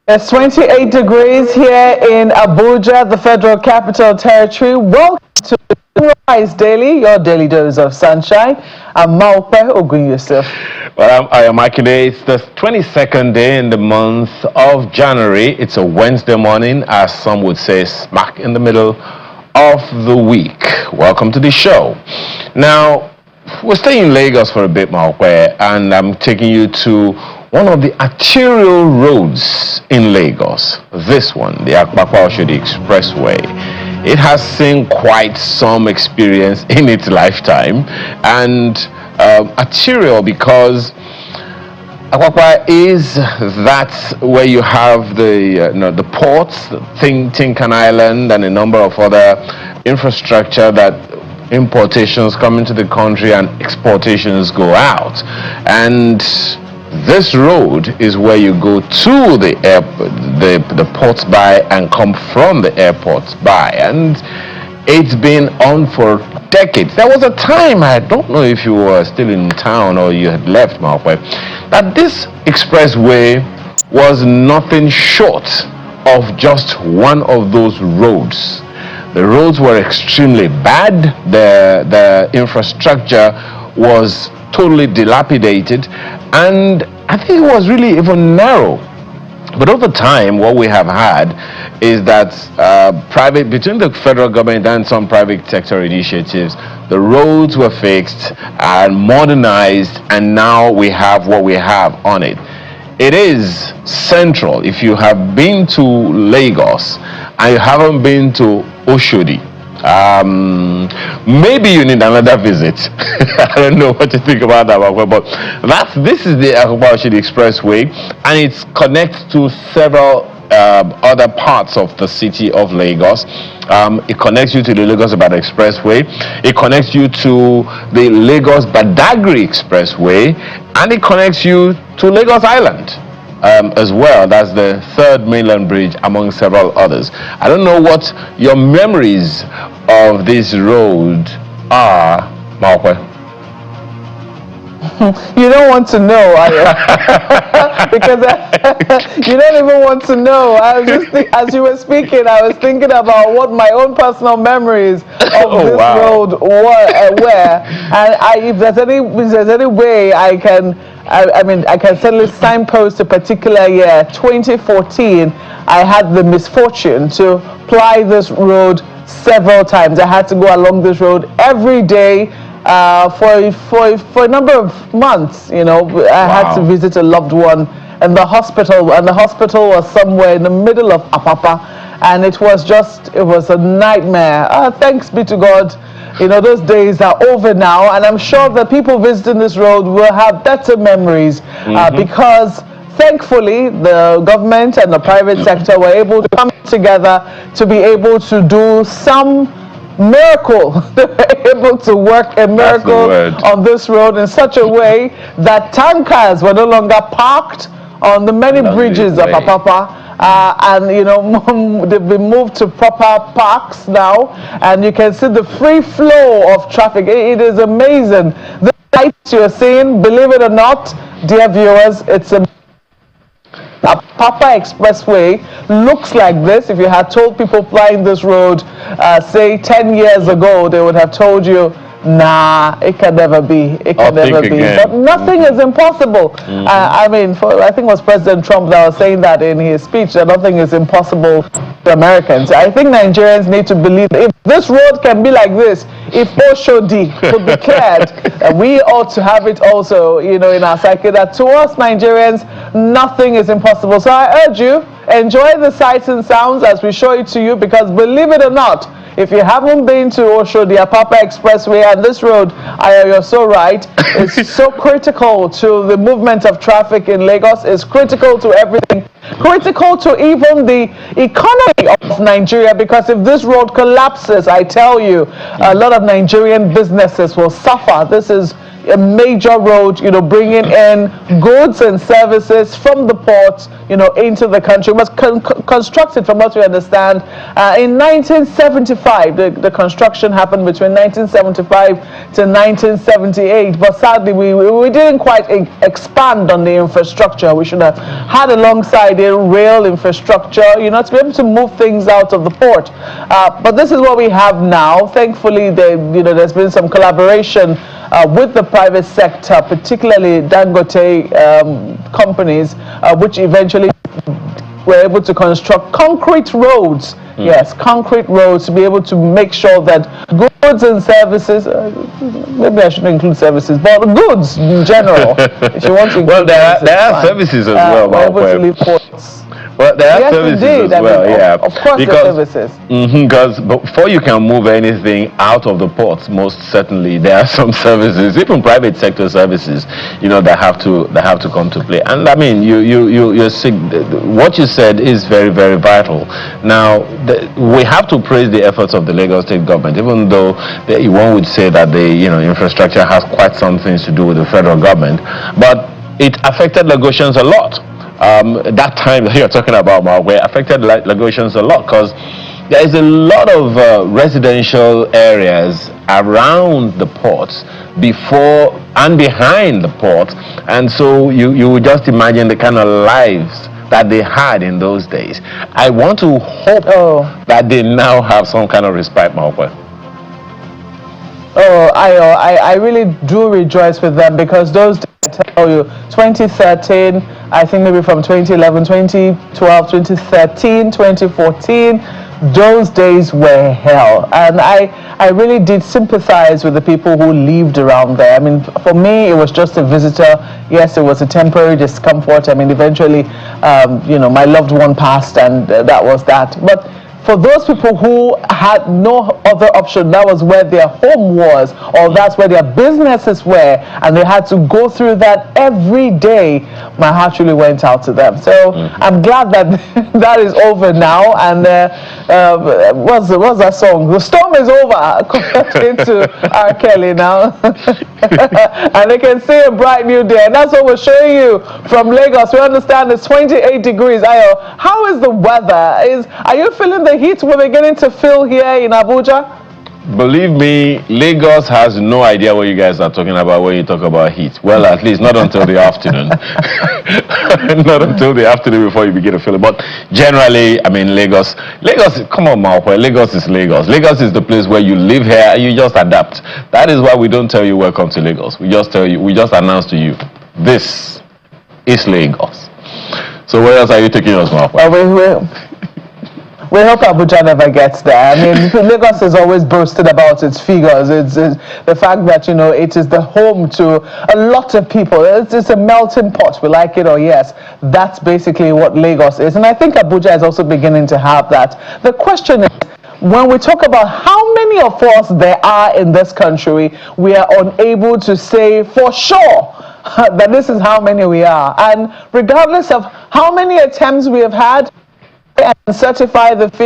It's 28 degrees here in Abuja, the Federal Capital Territory. Welcome to Sunrise Daily, your daily dose of sunshine. I'm Maupe Ogun Yusuf. Well, I am Akide. It's the 22nd day in the month of January. It's a Wednesday morning, as some would say, smack in the middle of the week. Welcome to the show. Now, we're staying in Lagos for a bit, Maupe, and I'm taking you to one of the arterial roads in Lagos, this one, the Apapa-Oshodi expressway. It has seen quite some experience in its lifetime, and arterial because Apapa is that where you have the ports, Tinkan Island, and a number of other infrastructure that importations come into the country and exportations go out. And this road is where you go to the airport, the ports by, and come from the airports by, and it's been on for decades. There was a time, I don't know if you were still in town or you had left, Malfoy, that this expressway was nothing short of just one of those roads. The roads were extremely bad. The infrastructure was totally dilapidated, and I think it was really even narrow. But over time, what we have had is that between the federal government and some private sector initiatives, the roads were fixed and modernized, and now we have what we have on it. It is central. If you have been to Lagos and you haven't been to Oshodi, maybe you need another visit. I don't know what to think about that, but this is the Apapa-Oshodi expressway, and it connects to several other parts of the city of Lagos. It connects you to the Lagos-Ibadan expressway. It connects you to the Lagos-Badagry expressway, and it connects you to Lagos Island as well. That's the third mainland bridge among several others. I don't know what your memories of this road are, Malpe. You don't want to know, because you don't even want to know. I was just as you were speaking, I was thinking about what my own personal memories of this road were, and if there's any way I can. I can certainly signpost a particular year, 2014. I had the misfortune to ply this road several times. I had to go along this road every day for a number of months. You know, I had to visit a loved one in the hospital, and the hospital was somewhere in the middle of Apapa, and it was a nightmare. Thanks be to God. You know, those days are over now, and I'm sure that people visiting this road will have better memories because thankfully the government and the private sector were able to come together to be able to do some miracle. They were able to work a miracle on this road in such a way that tankers were no longer parked on the many bridges of Apapa. And you know, they've been moved to proper parks now, and you can see the free flow of traffic. It is amazing. The lights you're seeing, believe it or not, dear viewers, it's a Apapa Expressway looks like this. If you had told people flying this road, say 10 years ago, they would have told you, nah, it can never be. It can never be. But nothing is impossible. I think it was President Trump that was saying that in his speech, that nothing is impossible to Americans. I think Nigerians need to believe if this road can be like this, if Oshodi could be cleared, we ought to have it also, you know, in our psyche, that to us Nigerians, nothing is impossible. So I urge you, enjoy the sights and sounds as we show it to you, because believe it or not, if you haven't been to Oshodi, Apapa Expressway, and this road, you're so right, it's so critical to the movement of traffic in Lagos. It's critical to everything, critical to even the economy of Nigeria, because if this road collapses, I tell you, a lot of Nigerian businesses will suffer. This is a major road, bringing in goods and services from the ports, into the country. It was constructed, from what we understand, in 1975. The construction happened between 1975 to 1978, but sadly we didn't quite expand on the infrastructure. We should have had alongside it rail infrastructure, to be able to move things out of the port. But this is what we have now. Thankfully, there's been some collaboration with the private sector, particularly Dangote companies, which eventually were able to construct concrete roads. Yes, concrete roads, to be able to make sure that goods and services, maybe I shouldn't include services, but goods in general, if you want to include. Well, there are services as well. We're able to leave ports. Well, there are yes, services indeed. as well, Of course, there are services. Because before you can move anything out of the ports, most certainly there are some services, even private sector services, that have to come to play. And I mean, what you said is very, very vital. Now, we have to praise the efforts of the Lagos State government, even though one would say that the infrastructure has quite some things to do with the federal government, but it affected Lagosians a lot. That time you're talking about, where affected Lagosians a lot, because there is a lot of residential areas around the ports, before and behind the port, and so you would just imagine the kind of lives that they had in those days. I want to hope that they now have some kind of respite, Maokwe. I really do rejoice with them, because those days, I tell you, 2013, I think maybe from 2011, 2012, 2013, 2014, those days were hell. And I really did sympathize with the people who lived around there. I mean, for me, it was just a visitor. Yes, it was a temporary discomfort. I mean, eventually, my loved one passed, and that was that. But for those people who had no other option, that was where their home was, or that's where their businesses were, and they had to go through that every day, my heart really went out to them. So I'm glad that that is over now. And what's that song? The storm is over, according to R. Kelly now. And they can see a bright new day. And that's what we're showing you from Lagos. We understand it's 28 degrees. Ayo, how is the weather? Are you feeling the heat we're beginning to feel here in Abuja? Believe me, Lagos has no idea what you guys are talking about when you talk about heat. Well, at least not until the afternoon. Not until the afternoon before you begin to feel it. But generally, I mean, Lagos, come on, Maokwe, Lagos is Lagos. Lagos is the place where you live here and you just adapt. That is why we don't tell you welcome to Lagos. We just announce to you, this is Lagos. So where else are you taking us, Maokwe? Well, we hope Abuja never gets there. I mean, Lagos is always boasted about its figures. It's the fact that, it is the home to a lot of people. It's a melting pot, we like it or yes. That's basically what Lagos is. And I think Abuja is also beginning to have that. The question is, when we talk about how many of us there are in this country, we are unable to say for sure that this is how many we are. And regardless of how many attempts we have had, and certify the figure.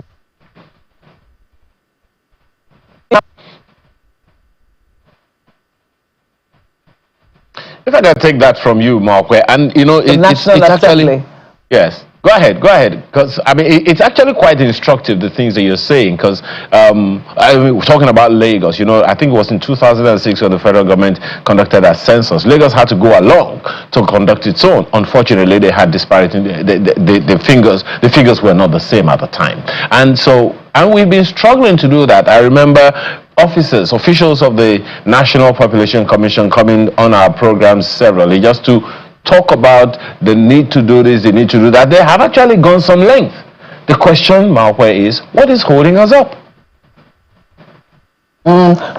If I can take that from you, Maokwe, and it's actually, yes. Go ahead, because I mean it's actually quite instructive, the things that you're saying, because we're talking about Lagos. I think it was in 2006 when the federal government conducted a census. Lagos had to go along to conduct its own. Unfortunately, they had disparity. The figures were not the same at the time, and we've been struggling to do that. I remember officials of the National Population Commission coming on our programs severally just to talk about the need to do this, the need to do that. They have actually gone some length. The question, Maokwe, is what is holding us up?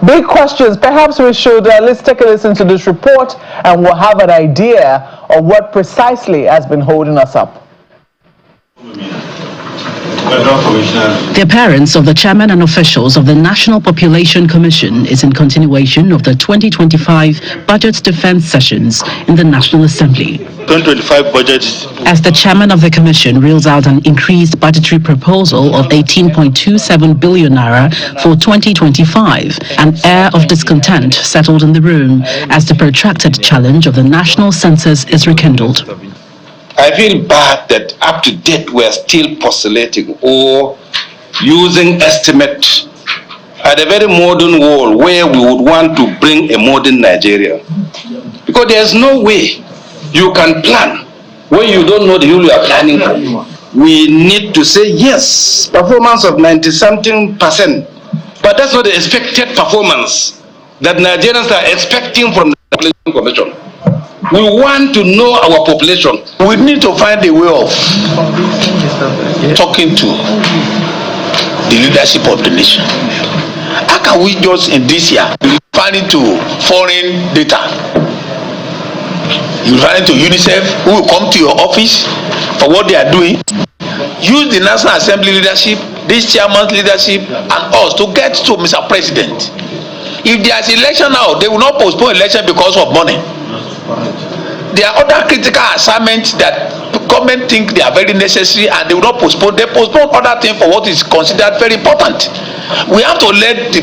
Big questions. Perhaps we should let's take a listen to this report, and we'll have an idea of what precisely has been holding us up. The appearance of the chairman and officials of the National Population Commission is in continuation of the 2025 Budget Defense Sessions in the National Assembly. 2025 budget. As the chairman of the commission reels out an increased budgetary proposal of 18.27 billion naira for 2025, an air of discontent settled in the room as the protracted challenge of the national census is rekindled. I feel bad that up to date we're still postulating or using estimate at a very modern world where we would want to bring a modern Nigeria. Because there's no way you can plan when you don't know the rule you are planning for. We need to say yes, performance of 90-something%, but that's not the expected performance that Nigerians are expecting from the Population Commission. We want to know our population. We need to find a way of talking to the leadership of the nation. How can we just in this year be referring to foreign data? You referring to UNICEF who will come to your office for what they are doing? Use the National Assembly leadership, this chairman's leadership, and us to get to Mr. President. If there's election now, they will not postpone election because of money. There are other critical assignments that government think they are very necessary and they will not postpone. They postpone other things for what is considered very important. We have to let the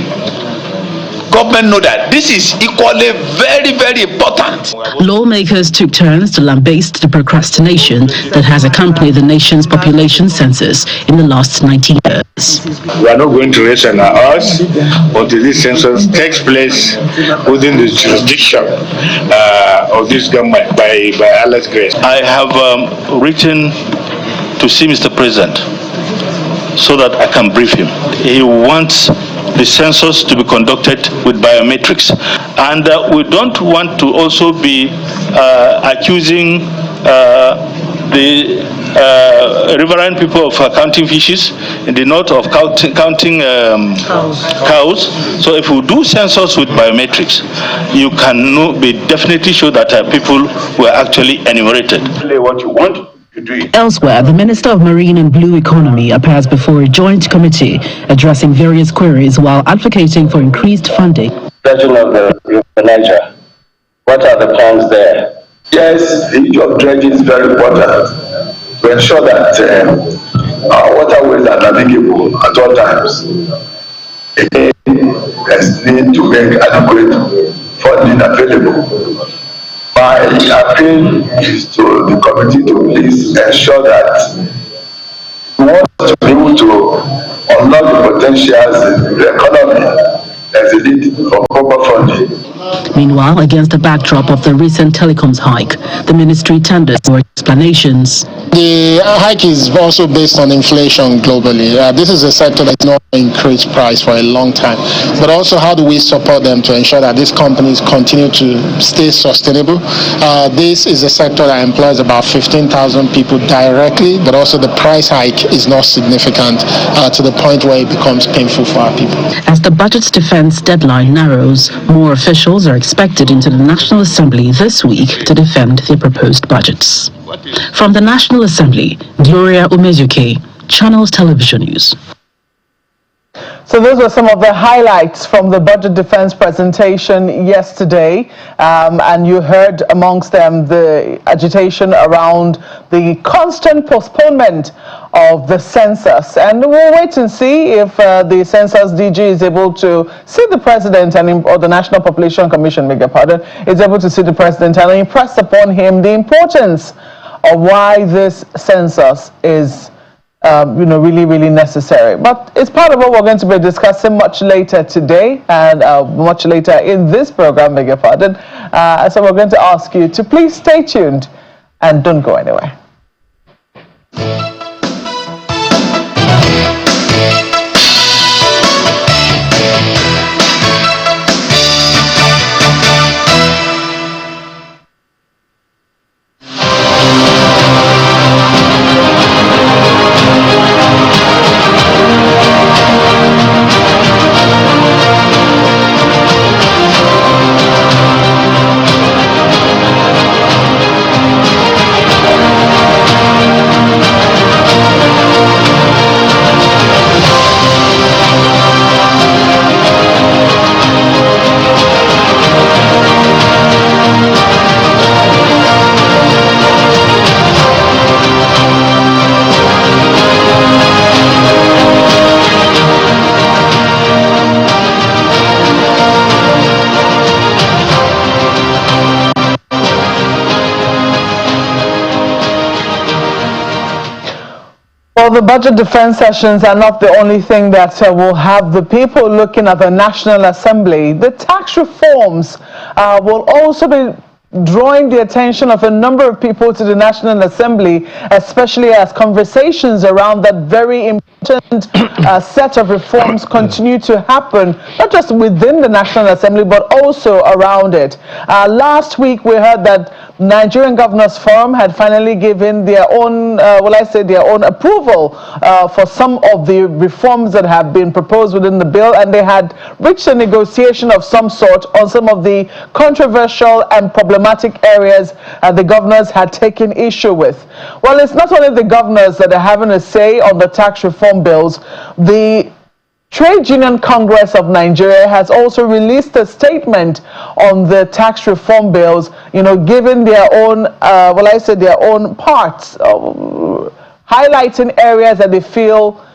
government know that this is equally very, very important. Lawmakers took turns to lambaste the procrastination that has accompanied the nation's population census in the last 90 years. We are not going to rest on our oars until this census takes place within the jurisdiction of this government by Allah's grace. I have written to see Mr. President so that I can brief him. He wants the census to be conducted with biometrics, and we don't want to also be accusing the riverine people of counting fishes in the north of counting cows. So if we do census with biometrics, you can be definitely sure that people were actually enumerated. What you want. Elsewhere, the Minister of Marine and Blue Economy appears before a joint committee addressing various queries while advocating for increased funding. Dredging of the Niger. What are the plans there? Yes, the issue of dredging is very important to ensure that our waterways are navigable at all times. Again, there's need to make adequate funding available. My appeal is to the committee to please ensure that we want to be able to unlock the potentials in the economy. There's a need for proper funding. Meanwhile, against the backdrop of the recent telecoms hike, the ministry tenders for explanations. The hike is also based on inflation globally. This is a sector that's not increased price for a long time. But also, how do we support them to ensure that these companies continue to stay sustainable? This is a sector that employs about 15,000 people directly, but also the price hike is not significant to the point where it becomes painful for our people. As the budget's defense deadline narrows, more officials are expected into the National Assembly this week to defend their proposed budgets. From the National Assembly, Gloria Umezuke, Channels Television News. So those were some of the highlights from the budget defense presentation yesterday, and you heard amongst them the agitation around the constant postponement of the census, and we'll wait and see if the census DG is able to see the president or the National Population Commission, is able to see the president and impress upon him the importance of why this census is really, really necessary. But it's part of what we're going to be discussing much later today and much later in this program, so we're going to ask you to please stay tuned and don't go anywhere. Well, the budget defense sessions are not the only thing that will have the people looking at the National Assembly. The tax reforms will also be drawing the attention of a number of people to the National Assembly, especially as conversations around that very important set of reforms continue to happen, not just within the National Assembly, but also around it. Last week, we heard that Nigerian Governors Forum had finally given their own, their own approval for some of the reforms that have been proposed within the bill, and they had reached a negotiation of some sort on some of the controversial and problematic areas the governors had taken issue with. Well, it's not only the governors that are having a say on the tax reform bills. The Trade Union Congress of Nigeria has also released a statement on the tax reform bills, giving their own, their own parts, highlighting areas that they feel,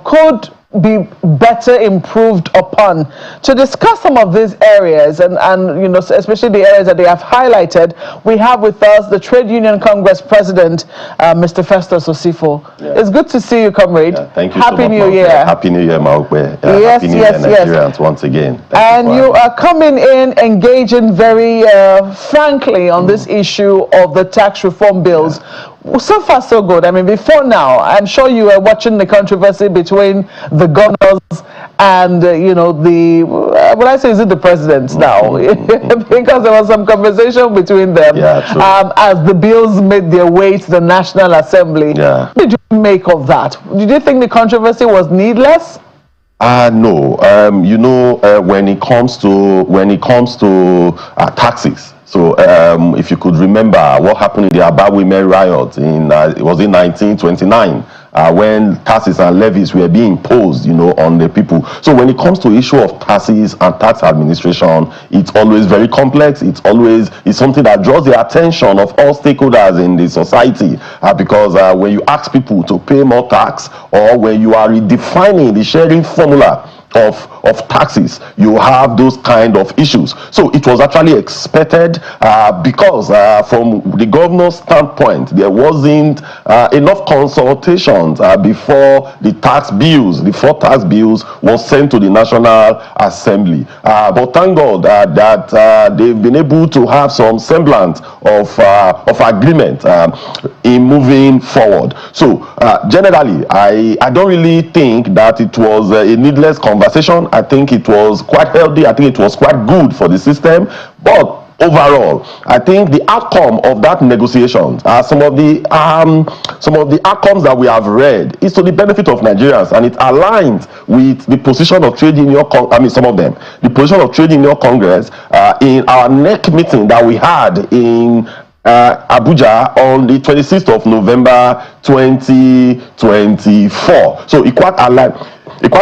could be better improved upon. To discuss some of these areas and especially the areas that they have highlighted, we have with us the Trade Union Congress President, Mr. Festus Osifo. Yeah. It's good to see you, comrade. Yeah, thank you. Happy so much, New Year. Happy New Year, Maukwe. Yes, Happy New Year, Nigerians, once again. And you are coming in, engaging very frankly on this issue of the tax reform bills. Yeah. So far, so good. I mean, before now, I'm sure you were watching the controversy between the governors and, is it the president now? Because there was some conversation between them as the bills made their way to the National Assembly. Yeah. What did you make of that? Did you think the controversy was needless? No. When it comes to taxes. So if you could remember what happened in the Aba Women riot it was in 1929 when taxes and levies were being imposed, on the people. So when it comes to issue of taxes and tax administration, it's always very complex. It's something that draws the attention of all stakeholders in the society because when you ask people to pay more tax or when you are redefining the sharing formula of taxes, you have those kind of issues. So it was actually expected because from the governor's standpoint, there wasn't enough consultations before the four tax bills was sent to the National Assembly. But thank God that they've been able to have some semblance of agreement in moving forward. So generally, I don't really think that it was a needless conversation. I think it was quite healthy. I think it was quite good for the system. But overall, I think the outcome of that negotiation, some of the outcomes that we have read, is to the benefit of Nigerians, and it aligns with the position of Trade Union. The position of Trade Union Congress in our NEC meeting that we had in Abuja on the 26th of November 2024. So it quite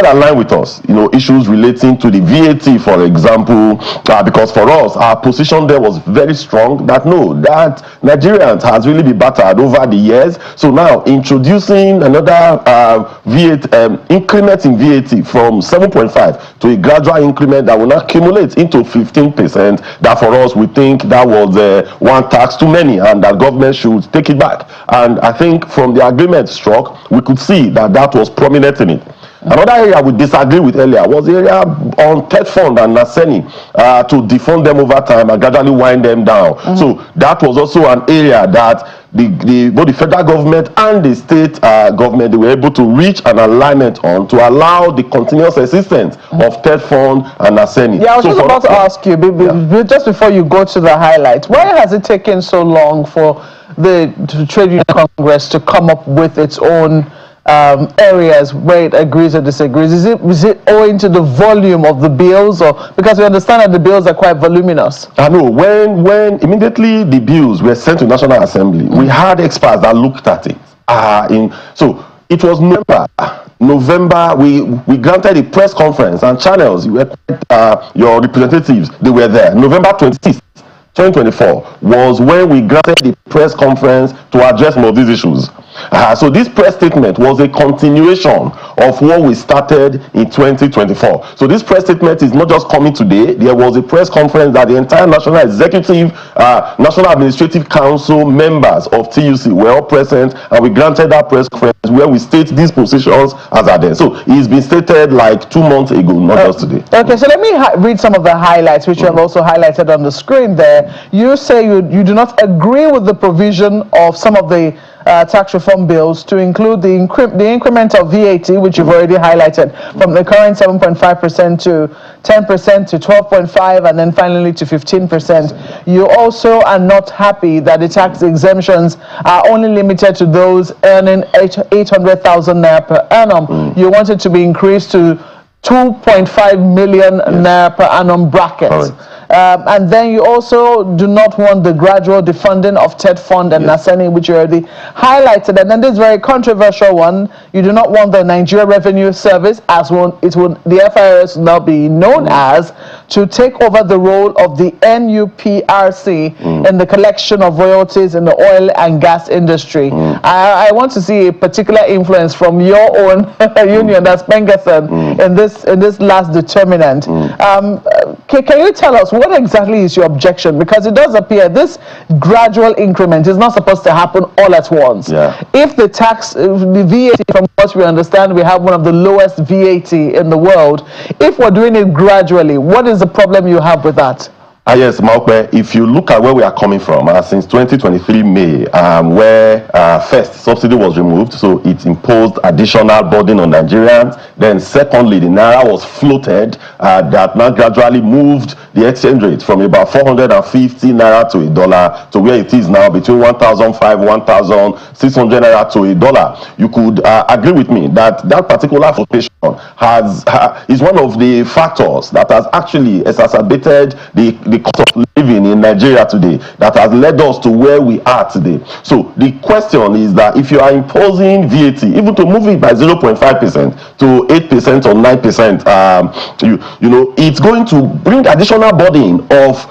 aligned with us, issues relating to the VAT, for example, because for us, our position there was very strong that Nigerians has really been battered over the years. So now introducing another increment in VAT from 7.5 to a gradual increment that will now accumulate into 15%, that for us, we think that was one tax too many and that government should take it back. And I think from the agreement struck, we could see that was prominent in it. Another area we disagreed with earlier was the area on TED fund and Naseni to defund them over time and gradually wind them down. So that was also an area that both the federal government and the state government, they were able to reach an alignment on to allow the continuous existence of TED fund and Naseni. Yeah, I was just about to ask you, just before you go to the highlight, why has it taken so long for the Trade Union Congress to come up with its own areas where it agrees or disagrees? Is it owing to the volume of the bills, or because we understand that the bills are quite voluminous? I know when immediately the bills were sent to National Assembly, we had experts that looked at it. So it was November. We granted a press conference and channels. Your representatives, they were there. November 26th. 2024 was when we granted the press conference to address some of these issues. So this press statement was a continuation of what we started in 2024. So this press statement is not just coming today. There was a press conference that the entire National Executive, National Administrative Council members of TUC were all present, and we granted that press conference where we state these positions as are there. So it's been stated like 2 months ago, not just today. Okay, so let me read some of the highlights, which you have also highlighted on the screen there. You say you do not agree with the provision of some of the tax reform bills to include the increment of VAT, which you've already highlighted, from the current 7.5% to 10% to 12.5%, and then finally to 15%. You also are not happy that the tax exemptions are only limited to those earning 800,000 naira per annum. You want it to be increased to 2.5 million naira per annum bracket. And then you also do not want the gradual defunding of TED Fund and Naseni, which you already highlighted. And then this very controversial one, you do not want the Nigeria Revenue Service, as the FIRS will now be known as, to take over the role of the NUPRC in the collection of royalties in the oil and gas industry. I want to see a particular influence from your own union, that's Pengethan, in this last determinant. Can you tell us what exactly is your objection? Because it does appear this gradual increment is not supposed to happen all at once. If the VAT, from what we understand, we have one of the lowest VAT in the world. If we're doing it gradually, what is the problem you have with that? Yes, Maokwe, if you look at where we are coming from, since 2023 May, where first subsidy was removed, so it imposed additional burden on Nigerians. Then secondly, the Naira was floated, that now gradually moved the exchange rate from about 450 Naira to $1 to where it is now between 1,500, 1,600 Naira to $1. You could agree with me that that particular flotation is one of the factors that has actually exacerbated the cost of living in Nigeria today, that has led us to where we are today. So the question is that if you are imposing VAT, even to move it by 0.5% to 8% or 9%, you know, it's going to bring additional burden of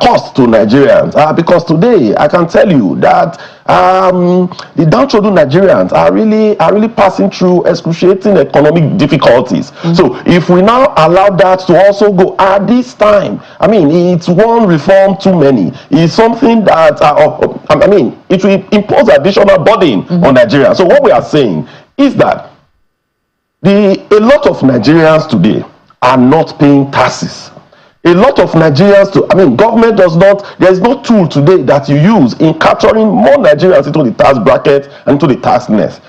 cost to Nigerians. Because today I can tell you that the downtrodden Nigerians are really passing through excruciating economic difficulties. So if we now allow that to also go at this time, I mean, it's one reform too many. It's something that I mean, it will impose additional burden on Nigerians. So what we are saying is that a lot of Nigerians today are not paying taxes. A lot of Nigerians, government does not, there is no tool today that you use in capturing more Nigerians into the tax bracket and into the tax nest.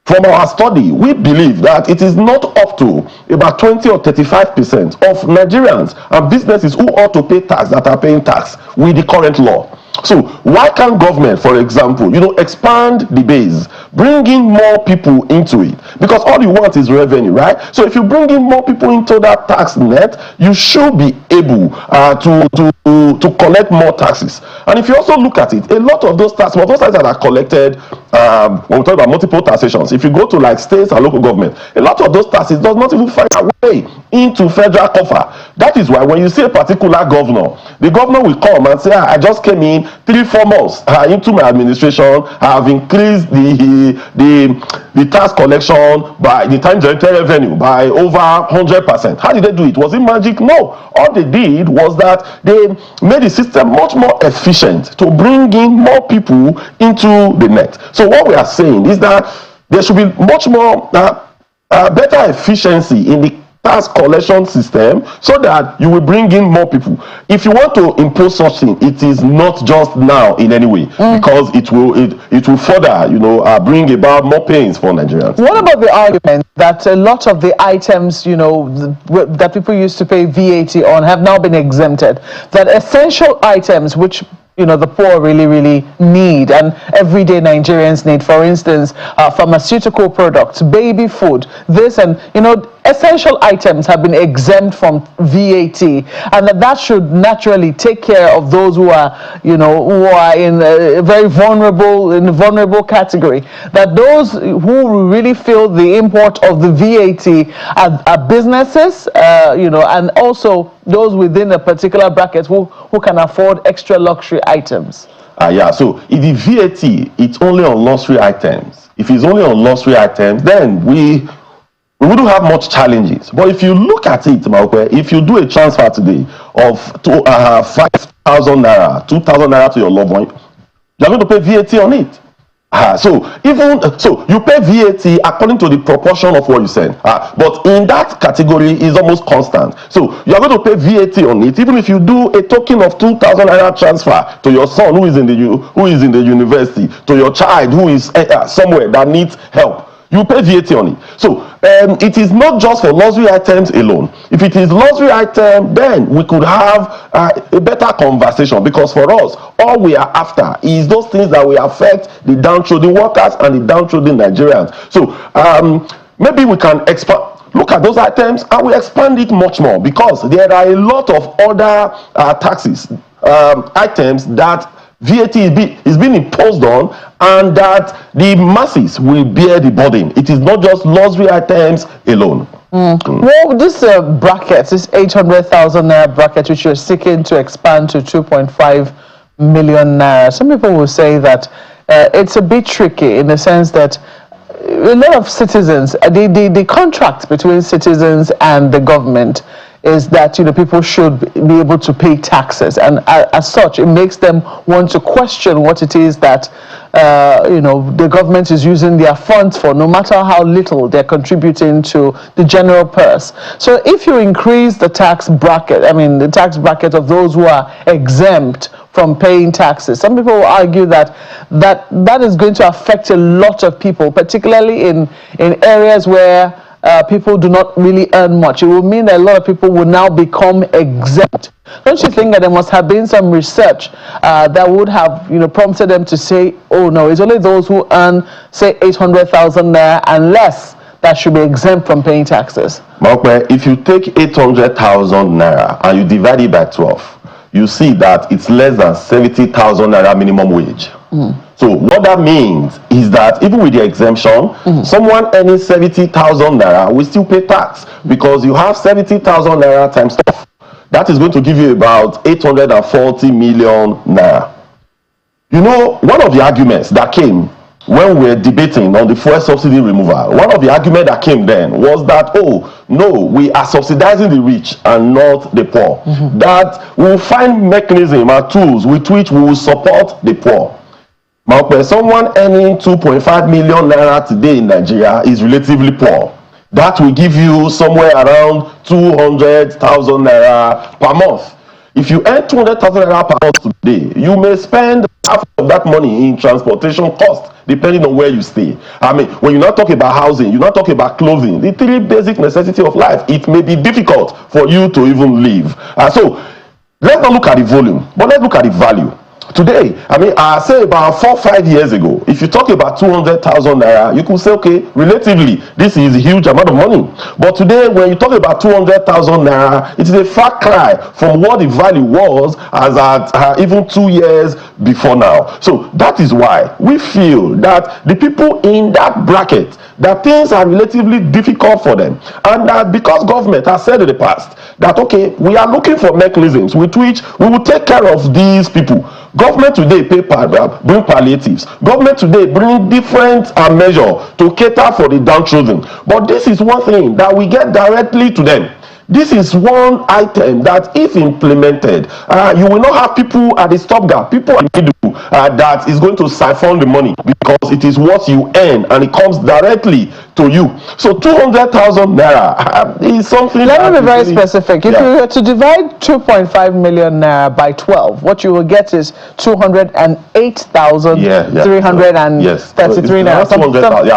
From our study, we believe that it is not up to about 20 or 35% of Nigerians and businesses who ought to pay tax that are paying tax with the current law. So why can't government, for example, expand the base, bring in more people into it? Because all you want is revenue, right? So if you bring in more people into that tax net, you should be able to collect more taxes. And if you also look at it, a lot of those taxes that are collected, when we talk about multiple taxations, if you go to like states and local government, a lot of those taxes does not even find a way into federal coffer. That is why when you see a particular governor, the governor will come and say, I just came in 3-4 months into my administration, I have increased the tax collection by the time generated revenue by over 100%. How did they do it? Was it magic? No. All they did was that they made the system much more efficient to bring in more people into the net. So what we are saying is that there should be much more better efficiency in the tax collection system so that you will bring in more people. If you want to impose such thing, it is not just now in any way, because it will further, bring about more pains for Nigerians. What about the argument that a lot of the items, that people used to pay VAT on have now been exempted? That essential items which the poor really need and everyday Nigerians need, for instance, pharmaceutical products, baby food, this and essential items have been exempt from VAT, and that should naturally take care of those who are in a very vulnerable category. That those who really feel the import of the VAT are businesses, and also those within a particular bracket who can afford extra luxury items. Yeah, so if the VAT, it's only on luxury items. If it's only on luxury items, then we wouldn't have much challenges. But if you look at it, if you do a transfer today of 5,000 naira, 2,000 naira to your loved one, you're going to pay VAT on it. So you pay VAT according to the proportion of what you send. But in that category is almost constant. So you are going to pay VAT on it, even if you do a token of 2,000 naira transfer to your son who is in the university, to your child who is somewhere that needs help. You pay VAT on it. So it is not just for luxury items alone. If it is luxury item, then we could have a better conversation, because for us, all we are after is those things that will affect the downtrodden workers and the downtrodden Nigerians. So maybe we can look at those items and we expand it much more, because there are a lot of other taxes, items that VAT is being imposed on, and that the masses will bear the burden. It is not just luxury items alone. Well, this bracket, this 800,000 naira bracket, which you're seeking to expand to 2.5 million naira, some people will say that it's a bit tricky in the sense that a lot of citizens, the contract between citizens and the government is that people should be able to pay taxes, and as such it makes them want to question what it is that the government is using their funds for, no matter how little they're contributing to the general purse. So if you increase the tax bracket, the tax bracket of those who are exempt from paying taxes, some people will argue that is going to affect a lot of people, particularly in areas where people do not really earn much. It will mean that a lot of people will now become exempt. Don't you think that there must have been some research that would have prompted them to say, oh no, it's only those who earn, say, 800,000 naira and less that should be exempt from paying taxes? If you take 800,000 naira and you divide it by 12, you see that it's less than 70,000 naira minimum wage. So what that means is that even with the exemption, someone earning 70,000 naira will still pay tax, because you have 70,000 naira times 12. That is going to give you about 840 million naira. One of the arguments that came when we were debating on the fuel subsidy removal, one of the arguments that came then was that, oh no, we are subsidizing the rich and not the poor. That we will find mechanism and tools with which we will support the poor. Someone earning 2.5 million naira today in Nigeria is relatively poor. That will give you somewhere around 200,000 naira per month. If you earn 200,000 naira per month today, you may spend half of that money in transportation costs, depending on where you stay. When you're not talking about housing, you're not talking about clothing, the three basic necessities of life, it may be difficult for you to even live. So let's not look at the volume, but let's look at the value. Today, I say about 4 or 5 years ago, if you talk about 200,000 naira, you could say, okay, relatively, this is a huge amount of money. But today, when you talk about 200,000 naira, it is a far cry from what the value was as at even 2 years before now. So that is why we feel that the people in that bracket, that things are relatively difficult for them, and that because government has said in the past that, okay, we are looking for mechanisms with which we will take care of these people. Government today bring palliatives. Government today bring different measures to cater for the downtrodden. But this is one thing that we get directly to them. This is one item that, if implemented, you will not have people at the stopgap, people in the middle, that is going to siphon the money, because it is what you earn and it comes directly to you. So 200,000 naira is something. Let me be very specific. If you were to divide 2.5 million naira by 12, what you will get is 208,333 naira.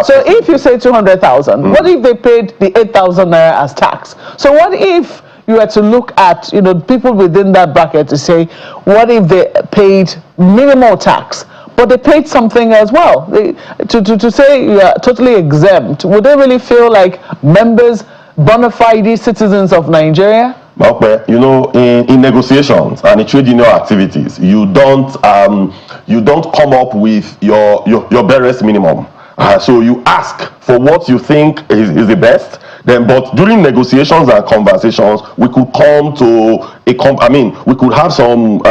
So if you say 200,000, what if they paid the 8,000 naira as tax? So what if you were to look at people within that bracket to say, what if they paid minimal tax, but they paid something as well? To say you are totally exempt, would they really feel like members, bona fide citizens of Nigeria? In negotiations and in trade union activities, you don't come up with your barest minimum. So you ask for what you think is the best. But during negotiations and conversations, we could come to we could have some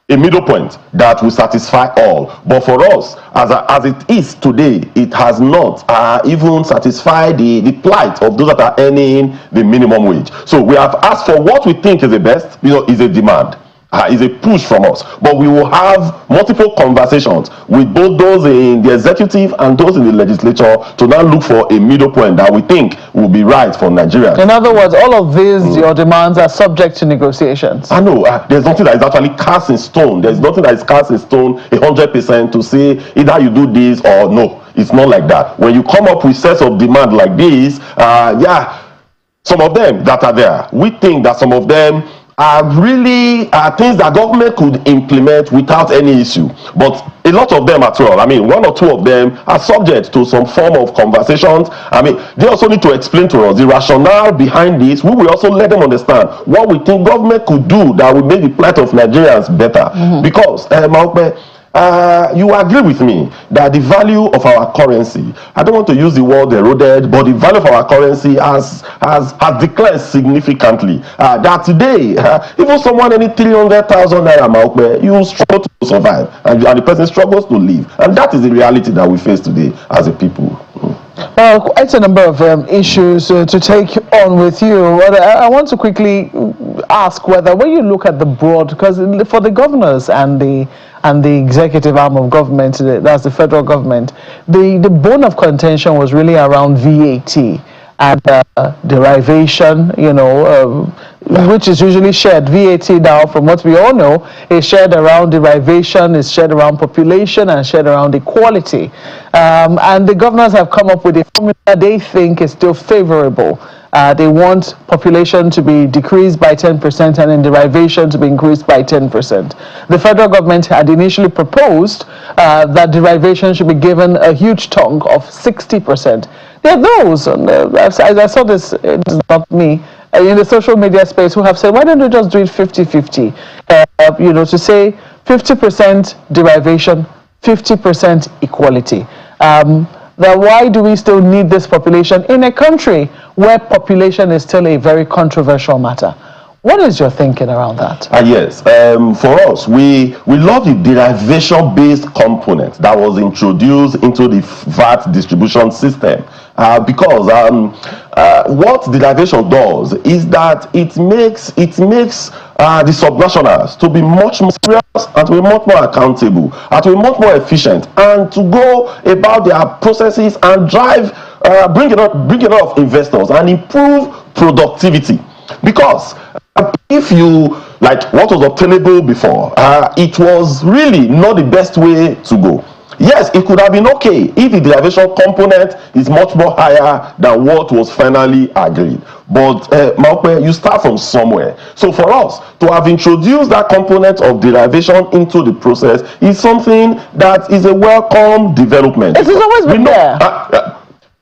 a middle point that will satisfy all. But for us, as it is today, it has not even satisfied the plight of those that are earning the minimum wage. So we have asked for what we think is the best, is a demand. Is a push from us, but we will have multiple conversations with both those in the executive and those in the legislature to now look for a middle point that we think will be right for Nigerians. In other words, all of these, your demands are subject to negotiations. I know, there's nothing that is actually cast in stone. There's nothing that is cast in stone 100% to say either you do this or no. It's not like that. When you come up with sets of demand like this, some of them that are there, we think that some of them are really things that government could implement without any issue, but a lot of them as well. I mean, one or two of them are subject to some form of conversations. I mean, they also need to explain to us the rationale behind this. We will also let them understand what we think government could do that would make the plight of Nigerians better. Because you agree with me that the value of our currency, I don't want to use the word eroded, but the value of our currency has declined significantly. That today, even someone earning 300,000 naira, you struggle to survive, and the person struggles to live. And that is the reality that we face today as a people. Quite a number of issues to take on with you. I want to quickly ask whether, when you look at the broad, because for the governors and the executive arm of government, that's the federal government, the bone of contention was really around VAT and derivation, which is usually shared. VAT now, from what we all know, is shared around derivation, is shared around population, and shared around equality. And the governors have come up with a formula they think is still favorable. They want population to be decreased by 10% and then derivation to be increased by 10%. The federal government had initially proposed that derivation should be given a huge chunk of 60%. There are those, I saw this, it's not me, in the social media space, who have said, why don't we just do it 50-50? To say 50% derivation, 50% equality. Then why do we still need this population in a country where population is still a very controversial matter? What is your thinking around that? Yes, for us, we love the derivation-based component that was introduced into the VAT distribution system. Because what derivation does is that it makes the subnationals to be much more serious and to be much more accountable and to be much more efficient and to go about their processes and drive, bring a lot of investors and improve productivity. Because if you, like what was obtainable before, it was really not the best way to go. Yes, it could have been okay if the derivation component is much more higher than what was finally agreed. But you start from somewhere. So for us to have introduced that component of derivation into the process is something that is a welcome development. It has always been there.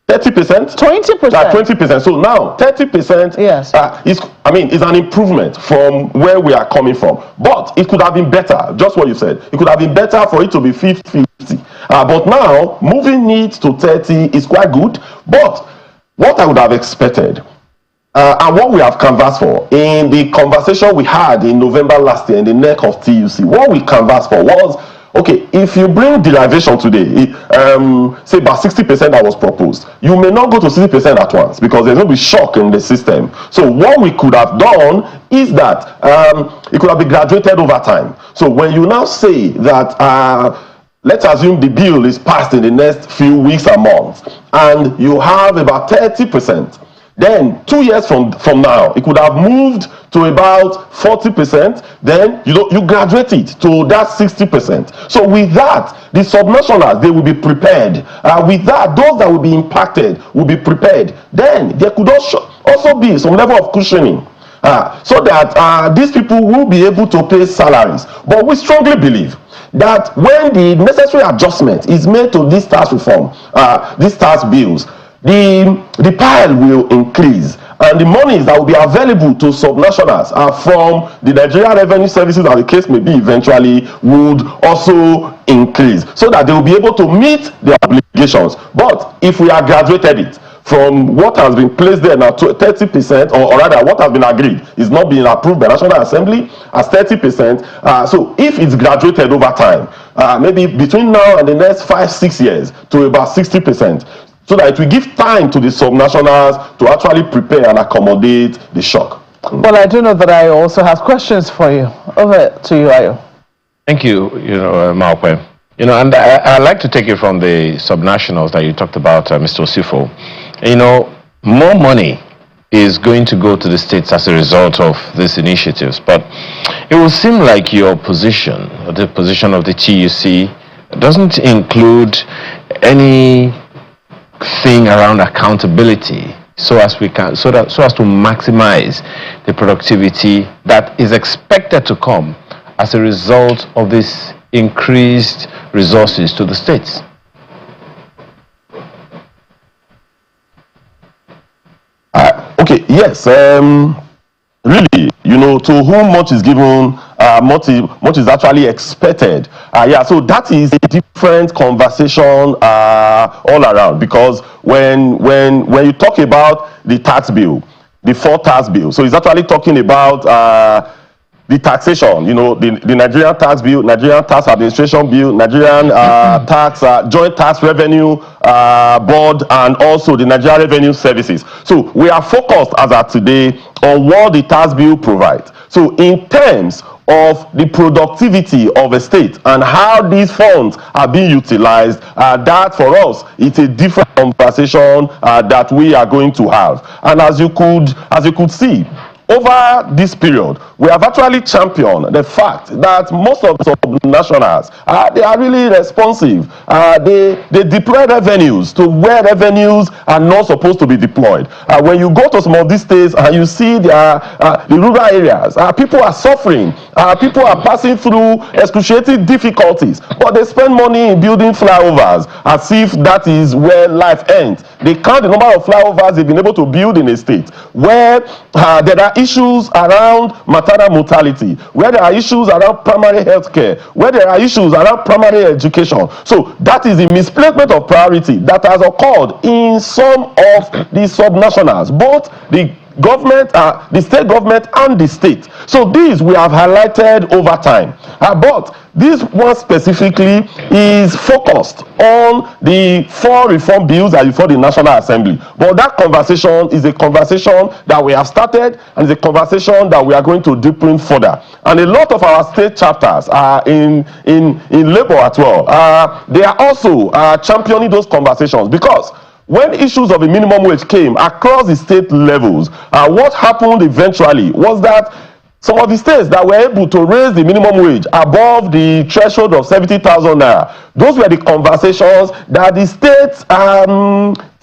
30%? 20%. 20%. So now 30% yes. is an improvement from where we are coming from. But it could have been better, just what you said. It could have been better for it to be 50-50. But now moving it to 30 is quite good. But what I would have expected and what we have canvassed for in the conversation we had in November last year in the neck of TUC, what we canvassed for was, okay, if you bring derivation today, say about 60% that was proposed, you may not go to 60% at once because there's going to be shock in the system. So what we could have done is that it could have been graduated over time. So when you now say that, let's assume the bill is passed in the next few weeks and months, and you have about 30%, then 2 years from now, it could have moved to about 40%, then you graduate it to that 60%. So with that, the subnationals, they will be prepared. With that, those that will be impacted will be prepared. Then there could also be some level of cushioning. So that these people will be able to pay salaries. But we strongly believe that when the necessary adjustment is made to this tax reform, these tax bills, the pile will increase, and the monies that will be available to subnationals from the Nigerian Revenue Services, as the case may be eventually, would also increase, so that they will be able to meet their obligations. But if we have graduated it from what has been placed there now to 30%, or rather what has been agreed is not being approved by National Assembly as 30%. So if it's graduated over time, maybe between now and the next 5-6 years to about 60%, so that it will give time to the subnationals to actually prepare and accommodate the shock. Well, I do know that I also have questions for you. Over to you, Ayo. Thank you, Maokwe. And I'd like to take it from the subnationals that you talked about, Mr. Osifo. More money is going to go to the states as a result of these initiatives, but it will seem like your position, the position of the TUC, doesn't include anything around accountability, so as to maximize the productivity that is expected to come as a result of this increased resources to the states. Okay, yes, really, to whom much is given, much is actually expected. So that is a different conversation all around, because when you talk about the tax bill, the 4th tax bill, so it's actually talking about the taxation, the Nigerian tax bill, Nigerian tax administration bill, Nigerian joint tax revenue board, and also the Nigerian revenue services. So we are focused as of today on what the tax bill provides. So in terms of the productivity of a state and how these funds are being utilized, that for us, it's a different conversation that we are going to have. And as you could see, over this period, we have actually championed the fact that most of the nationals, they are really responsive. They deploy revenues to where revenues are not supposed to be deployed. When you go to some of these states and you see the rural areas, people are suffering. People are passing through excruciating difficulties, but they spend money in building flyovers as if that is where life ends. They count the number of flyovers they've been able to build in a state where there are issues around maternal mortality, where there are issues around primary health care, where there are issues around primary education. So that is the misplacement of priority that has occurred in some of the subnationals, both the government, the state government and the state. So these we have highlighted over time. But this one specifically is focused on the 4 reform bills that are before the National Assembly. But that conversation is a conversation that we have started, and is a conversation that we are going to deepen further. And a lot of our state chapters are in labor as well. They are also championing those conversations, because when issues of a minimum wage came across the state levels, what happened eventually was that some of the states that were able to raise the minimum wage above the threshold of 70,000 naira, those were the conversations that the states,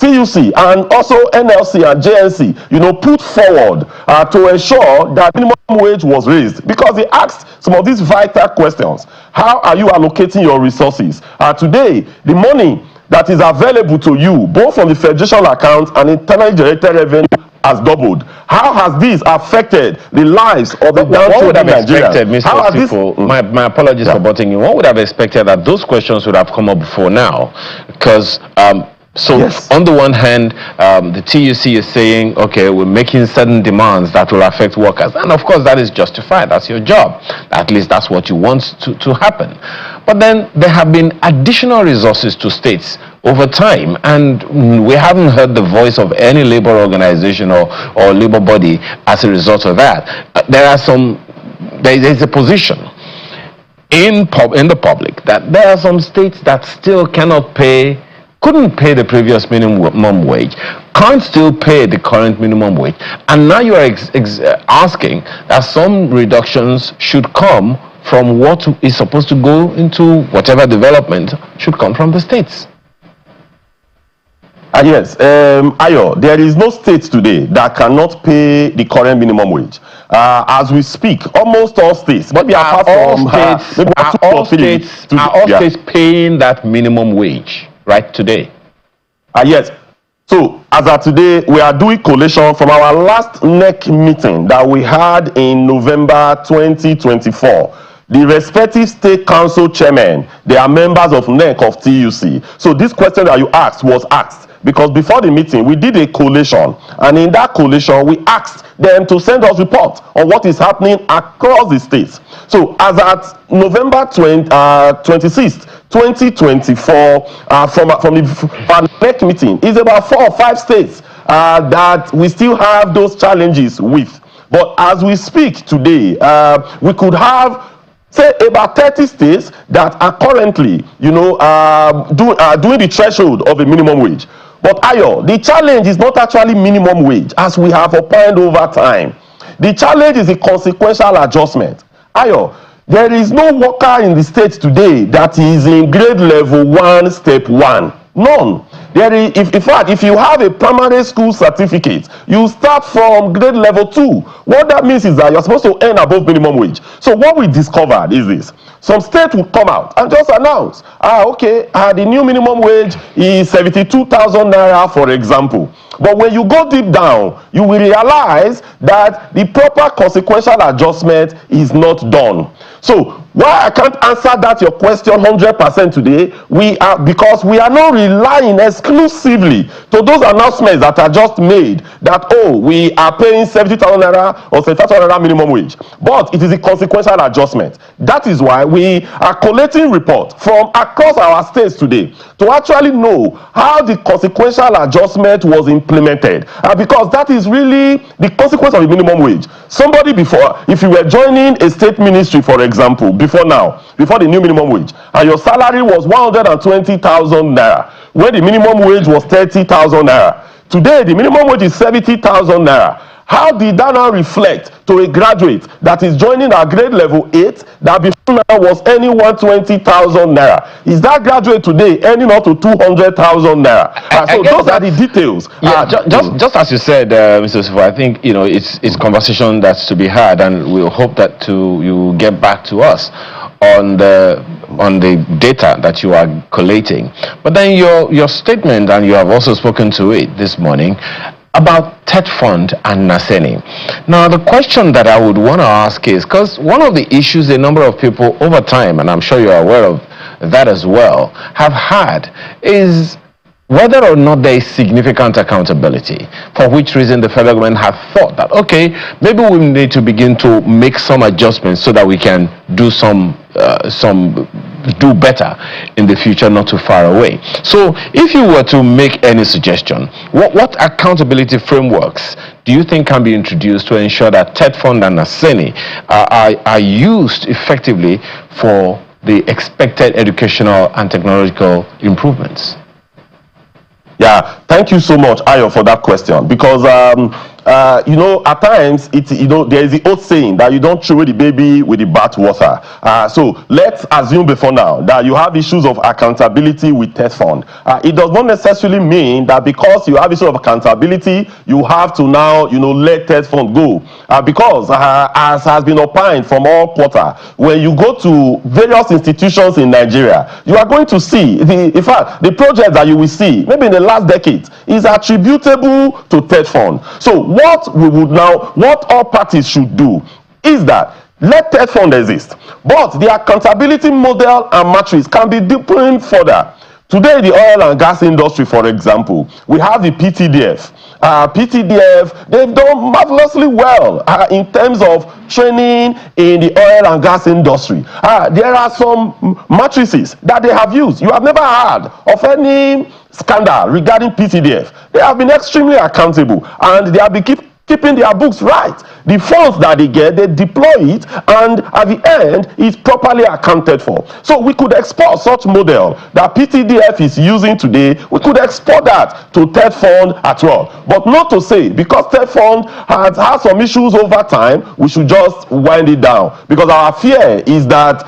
TUC and also NLC and JNC, put forward to ensure that minimum wage was raised, because they asked some of these vital questions. How are you allocating your resources? Today, the money that is available to you, both from the federation account and internally generated revenue, has doubled. How has this affected the lives of the downtrodden Nigerians? Mr. Osifo, my apologies for butting you. One would have expected that those questions would have come up before now, because on the one hand, the TUC is saying, okay, we're making certain demands that will affect workers. And of course, that is justified. That's your job. At least that's what you want to happen. But then there have been additional resources to states over time, and we haven't heard the voice of any labor organization or labor body as a result of that. There's a position in the public that there are some states that still couldn't pay the previous minimum wage, can't still pay the current minimum wage, and now you are asking that some reductions should come from what is supposed to go into whatever development should come from the states. Yes, Ayo, there is no state today that cannot pay the current minimum wage. As we speak, almost all states, maybe apart from all states paying that minimum wage right today? Yes. So as of today, we are doing collation from our last NEC meeting that we had in November 2024. The respective state council chairmen, they are members of NEC of TUC. So this question that you asked was asked. because before the meeting, we did a collation. And in that collation, we asked them to send us reports on what is happening across the states. So as at November 26th, 2024, from the next meeting, is about 4 or 5 states that we still have those challenges with. But as we speak today, we could have, say, about 30 states that are currently, doing the threshold of a minimum wage. But Ayo, the challenge is not actually minimum wage, as we have opined over time. The challenge is a consequential adjustment. Ayo, there is no worker in the state today that is in grade level 1, step 1. None. There is, in fact, if you have a primary school certificate, you start from grade level 2. What that means is that you're supposed to earn above minimum wage. So what we discovered is this. Some states will come out and just announce, the new minimum wage is 72,000 naira, for example. But when you go deep down, you will realize that the proper consequential adjustment is not done. So why I can't answer that your question 100% today, because we are not relying exclusively to those announcements that are just made that, we are paying 70,000 naira or 70,000 naira minimum wage. But it is a consequential adjustment. That is why we are collating reports from across our states today to actually know how the consequential adjustment was implemented. Because that is really the consequence of the minimum wage. Somebody before, if you were joining a state ministry, for example, before the new minimum wage, and your salary was 120,000 naira, when the minimum wage was 30,000 naira. Today, the minimum wage is 70,000 naira. How did that now reflect to a graduate that is joining our grade level 8 that before now was earning 120,000 naira? Is that graduate today earning up to 200,000 naira? So those are the details. Yeah, just as you said, Mr. Sifo, I think it's conversation that's to be had, and we'll hope that you get back to us on the data that you are collating. But then your statement, and you have also spoken to it this morning, about TET Fund and Naseni. Now, the question that I would want to ask is, because one of the issues a number of people over time, and I'm sure you're aware of that as well, have had is whether or not there is significant accountability, for which reason the federal government have thought that, maybe we need to begin to make some adjustments so that we can do do better in the future, not too far away. So if you were to make any suggestion, what accountability frameworks do you think can be introduced to ensure that TET Fund and Naseni are used effectively for the expected educational and technological improvements? Yeah, thank you so much, Ayo, for that question. Because at times there is the old saying that you don't throw away the baby with the bathwater. So let's assume before now that you have issues of accountability with TET Fund. It does not necessarily mean that because you have issues of accountability, you have to now let TET Fund go. Because as has been opined from all quarter, when you go to various institutions in Nigeria, you are going to see in fact the project that you will see maybe in the last decade is attributable to TET Fund. So what all parties should do is that let TET Fund exist, but the accountability model and matrix can be deepened further. Today, the oil and gas industry, for example, we have the PTDF. PTDF, they've done marvelously well in terms of training in the oil and gas industry. There are some matrices that they have used. You have never heard of any scandal regarding PTDF. They have been extremely accountable, and they have been keeping their books right. The funds that they get, they deploy it, and at the end, it's properly accounted for. So we could export such model that PTDF is using today. We could export that to TET Fund as well. But not to say, because TET Fund has had some issues over time, we should just wind it down. Because our fear is that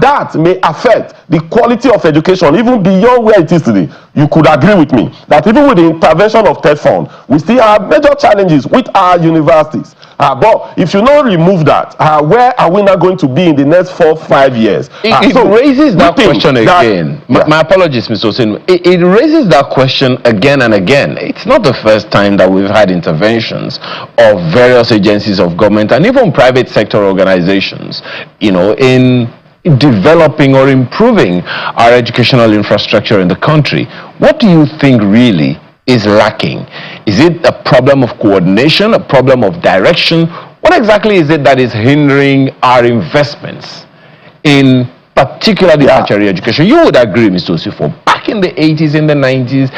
that may affect the quality of education even beyond where it is today. You could agree with me that even with the intervention of TET Fund, we still have major challenges with our universities. But if you not remove that, where are we now going to be in the next 4-5 years? It raises that question again. My apologies, Mr. Osin. It raises that question again and again. It's not the first time that we've had interventions of various agencies of government and even private sector organizations, in developing or improving our educational infrastructure in the country. What do you think really is lacking? Is it a problem of coordination, a problem of direction? What exactly is it that is hindering our investments in particularly tertiary education? You would agree, Mr. Osifo, back in the 80s, in the 90s,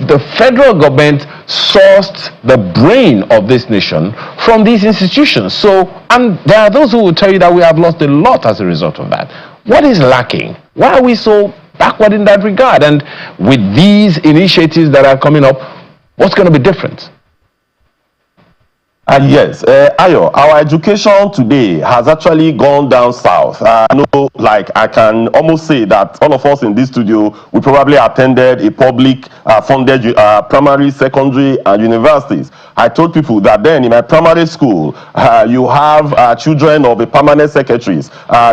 the federal government sourced the brain of this nation from these institutions. So, and there are those who will tell you that we have lost a lot as a result of that. What is lacking? Why are we so backward in that regard? And with these initiatives that are coming up, what's going to be different? Yes, Ayo, our education today has actually gone down south. I know, like, I can almost say that all of us in this studio, we probably attended a public funded primary, secondary, and universities. I told people that then in my primary school, you have children of the permanent secretaries,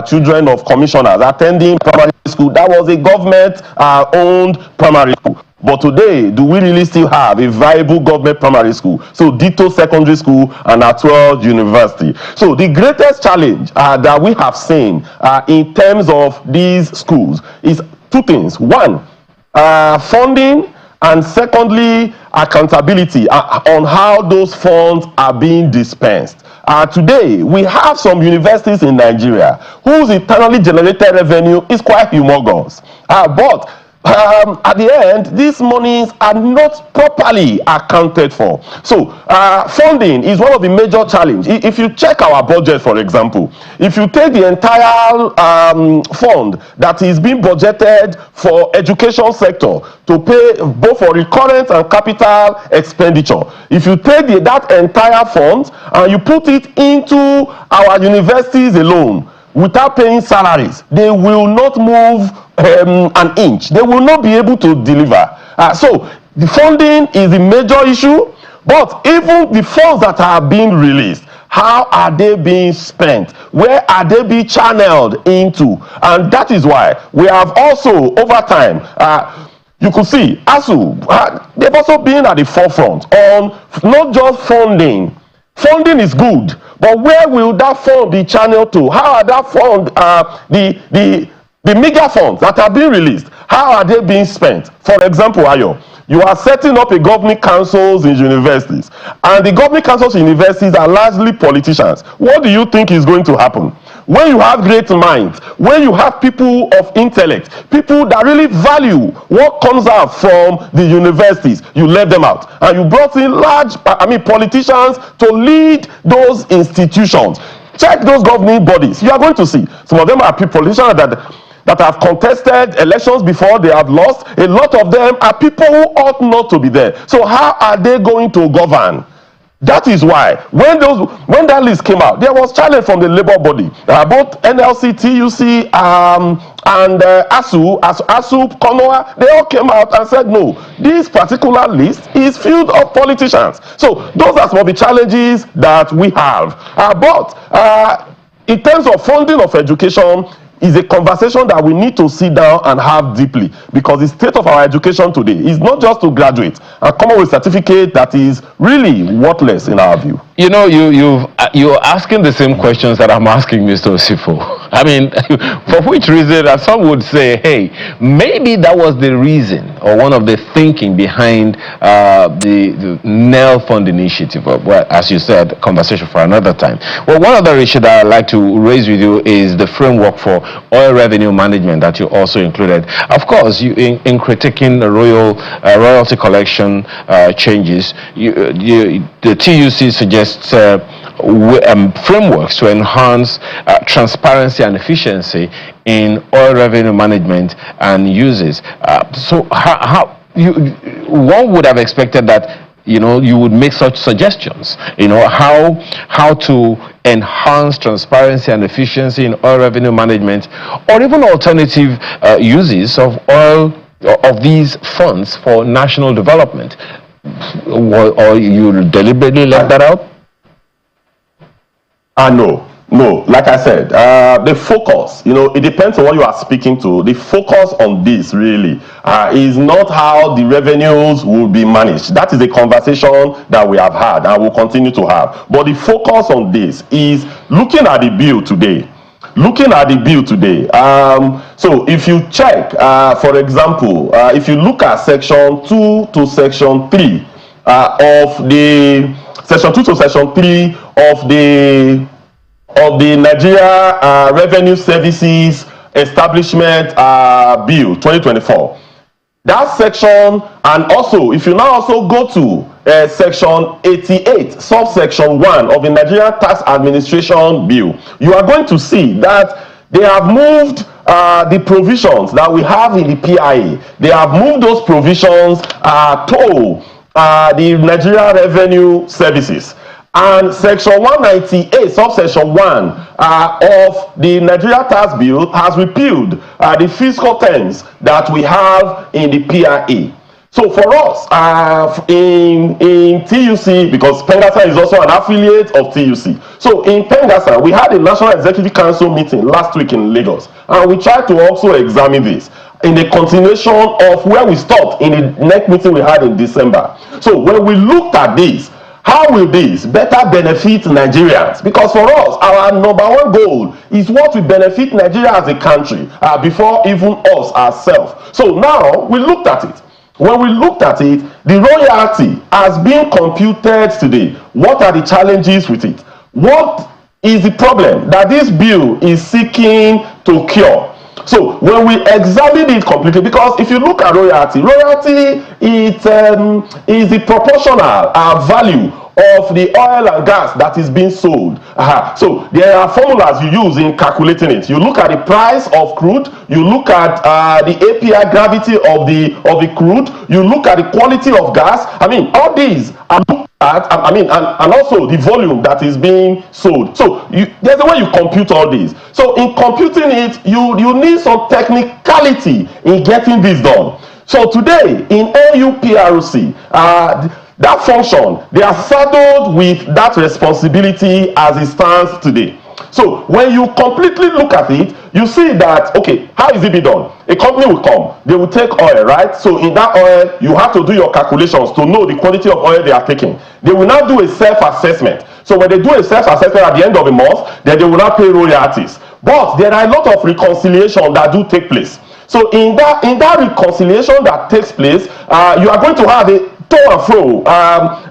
children of commissioners attending primary school. That was a government-owned primary school. But today, do we really still have a viable government primary school? So ditto secondary school and Atwell University. So the greatest challenge that we have seen in terms of these schools is two things. One, funding, and secondly, accountability on how those funds are being dispensed. Today, we have some universities in Nigeria whose internally generated revenue is quite humongous. But at the end, these monies are not properly accounted for. So funding is one of the major challenges. If you check our budget, for example, if you take the entire fund that is being budgeted for education sector to pay both for recurrent and capital expenditure, if you take that entire fund and you put it into our universities alone, without paying salaries, they will not move an inch. They will not be able to deliver. So the funding is the major issue, but even the funds that are being released, how are they being spent? Where are they being channeled into? And that is why we have also, over time, you could see ASU, they've also been at the forefront on not just funding. Funding is good, but where will that fund be channeled to? How are that fund, the mega funds that are being released, how are they being spent? For example, Ayo, you are setting up a governing councils in universities, and the governing councils in universities are largely politicians. What do you think is going to happen? When you have great minds, when you have people of intellect, people that really value what comes out from the universities, you let them out. And you brought in politicians to lead those institutions. Check those governing bodies. You are going to see some of them are politicians that have contested elections before, they have lost. A lot of them are people who ought not to be there. So how are they going to govern? That is why when that list came out, there was challenge from the labor body. Both NLC, TUC, and ASU, Konoa, they all came out and said, no, this particular list is filled of politicians. So those are some of the challenges that we have. But in terms of funding of education, is a conversation that we need to sit down and have deeply, because the state of our education today is not just to graduate and come up with a certificate that is really worthless in our view. You know, you're asking the same questions that I'm asking Mr. Osifo. I mean, for which reason some would say, hey, maybe that was the reason or one of the thinking behind the NEL Fund initiative. Well, as you said, conversation for another time. Well, one other issue that I'd like to raise with you is the framework for oil revenue management that you also included. Of course, in critiquing the royalty collection changes, the TUC suggests frameworks to enhance transparency and efficiency in oil revenue management and uses. So one would have expected that you would make such suggestions, how to enhance transparency and efficiency in oil revenue management, or even alternative uses of oil, of these funds for national development. Or you deliberately left that out? No, like I said, the focus, it depends on what you are speaking to. The focus on this really is not how the revenues will be managed. That is a conversation that we have had and will continue to have. But the focus on this is looking at the bill today. looking at the bill today, so if you check, for example, if you look at section 2 to section 3 of the section 2 to section 3 of the Nigeria Revenue Services Establishment Bill 2024. That section, and also if you now also go to section 88 subsection 1 of the Nigerian Tax Administration Bill, you are going to see that they have moved the provisions that we have in the PIA. They have moved those provisions to the Nigeria Revenue Services. And section 198 subsection 1 of the Nigeria Tax Bill has repealed the fiscal terms that we have in the PIA. So for us, in TUC, because Pengasa is also an affiliate of TUC. So in Pengasa, we had a National Executive Council meeting last week in Lagos, and we tried to also examine this in the continuation of where we stopped in the next meeting we had in December. So when we looked at this, how will this better benefit Nigerians? Because for us, our number one goal is what will benefit Nigeria as a country before even us ourselves. So now we looked at it. When we looked at it, the royalty has been computed today. What are the challenges with it? What is the problem that this bill is seeking to cure? So when we examine it completely, because if you look at royalty is the proportional value of the oil and gas that is being sold. So there are formulas you use in calculating it. You look at the price of crude, you look at the API gravity of the crude, you look at the quality of gas. I mean, all these are looked at, and also the volume that is being sold. So there's a way you compute all these. So in computing it, you need some technicality in getting this done. So today in NUPRC, that function, they are saddled with that responsibility as it stands today. So when you completely look at it, you see that, okay, how is it be done? A company will come, they will take oil, right? So in that oil, you have to do your calculations to know the quality of oil they are taking. They will now do a self-assessment. So when they do a self-assessment at the end of the month, then they will not pay royalties. But there are a lot of reconciliation that do take place. So in that reconciliation that takes place, you are going to have a to and fro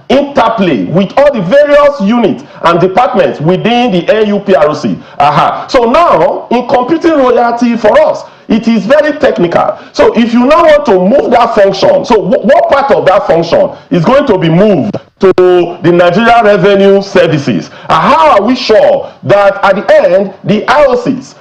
interplay with all the various units and departments within the NUPRC. So now, in computing royalty for us, it is very technical. So if you now want to move that function, so what part of that function is going to be moved to the Nigeria Revenue Services? How are we sure that at the end, the IOCs,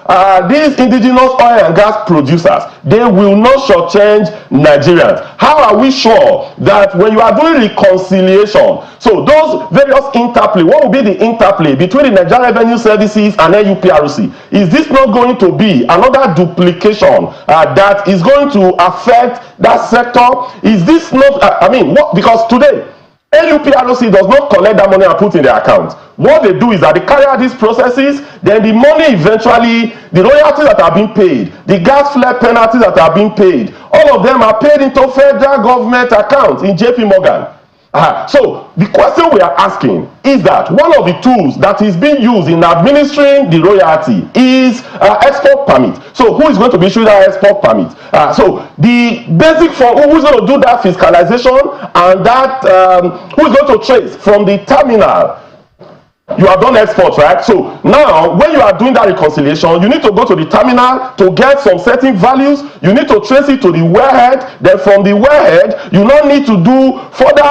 these indigenous oil and gas producers, they will not shortchange Nigerians? How are we sure that when you are doing reconciliation, so those various interplay, what will be the interplay between the Nigeria Revenue Services and NUPRC? Is this not going to be another duplication that is going to affect that sector? Is this not, because today, NUPRC does not collect that money and put in their account. What they do is that they carry out these processes, then the money eventually, the royalties that are being paid, the gas flare penalties that are being paid, all of them are paid into federal government accounts in JP Morgan. So the question we are asking is that one of the tools that is being used in administering the royalty is export permit. So who is going to be issuing that export permit? So the basic form, who is going to do that fiscalization, and that who is going to trace from the terminal? You have done exports, right? So now, when you are doing that reconciliation, you need to go to the terminal to get some certain values. You need to trace it to the wellhead. Then from the wellhead, you now need to do further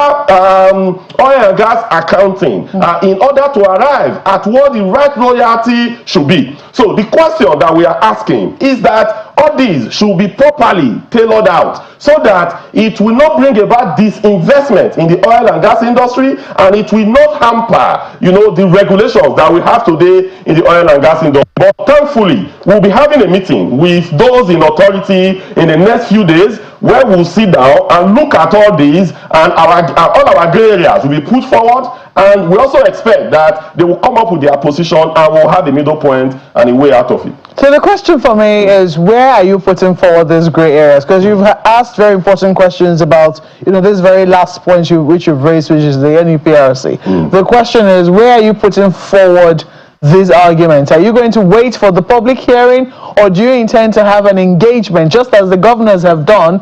oil and gas accounting in order to arrive at what the right royalty should be. So the question that we are asking is that all these should be properly tailored out so that it will not bring about disinvestment in the oil and gas industry, and it will not hamper, the regulations that we have today in the oil and gas industry. But thankfully, we'll be having a meeting with those in authority in the next few days, where we'll sit down and look at all these, and all our gray areas will be put forward, and we also expect that they will come up with their position, and we'll have a middle point and a way out of it. So the question for me is, where are you putting forward these gray areas? Because you've asked very important questions about, this very last point which you've raised, which is the NUPRC. The question is, where are you putting forward these arguments? Are you going to wait for the public hearing, or do you intend to have an engagement, just as the governors have done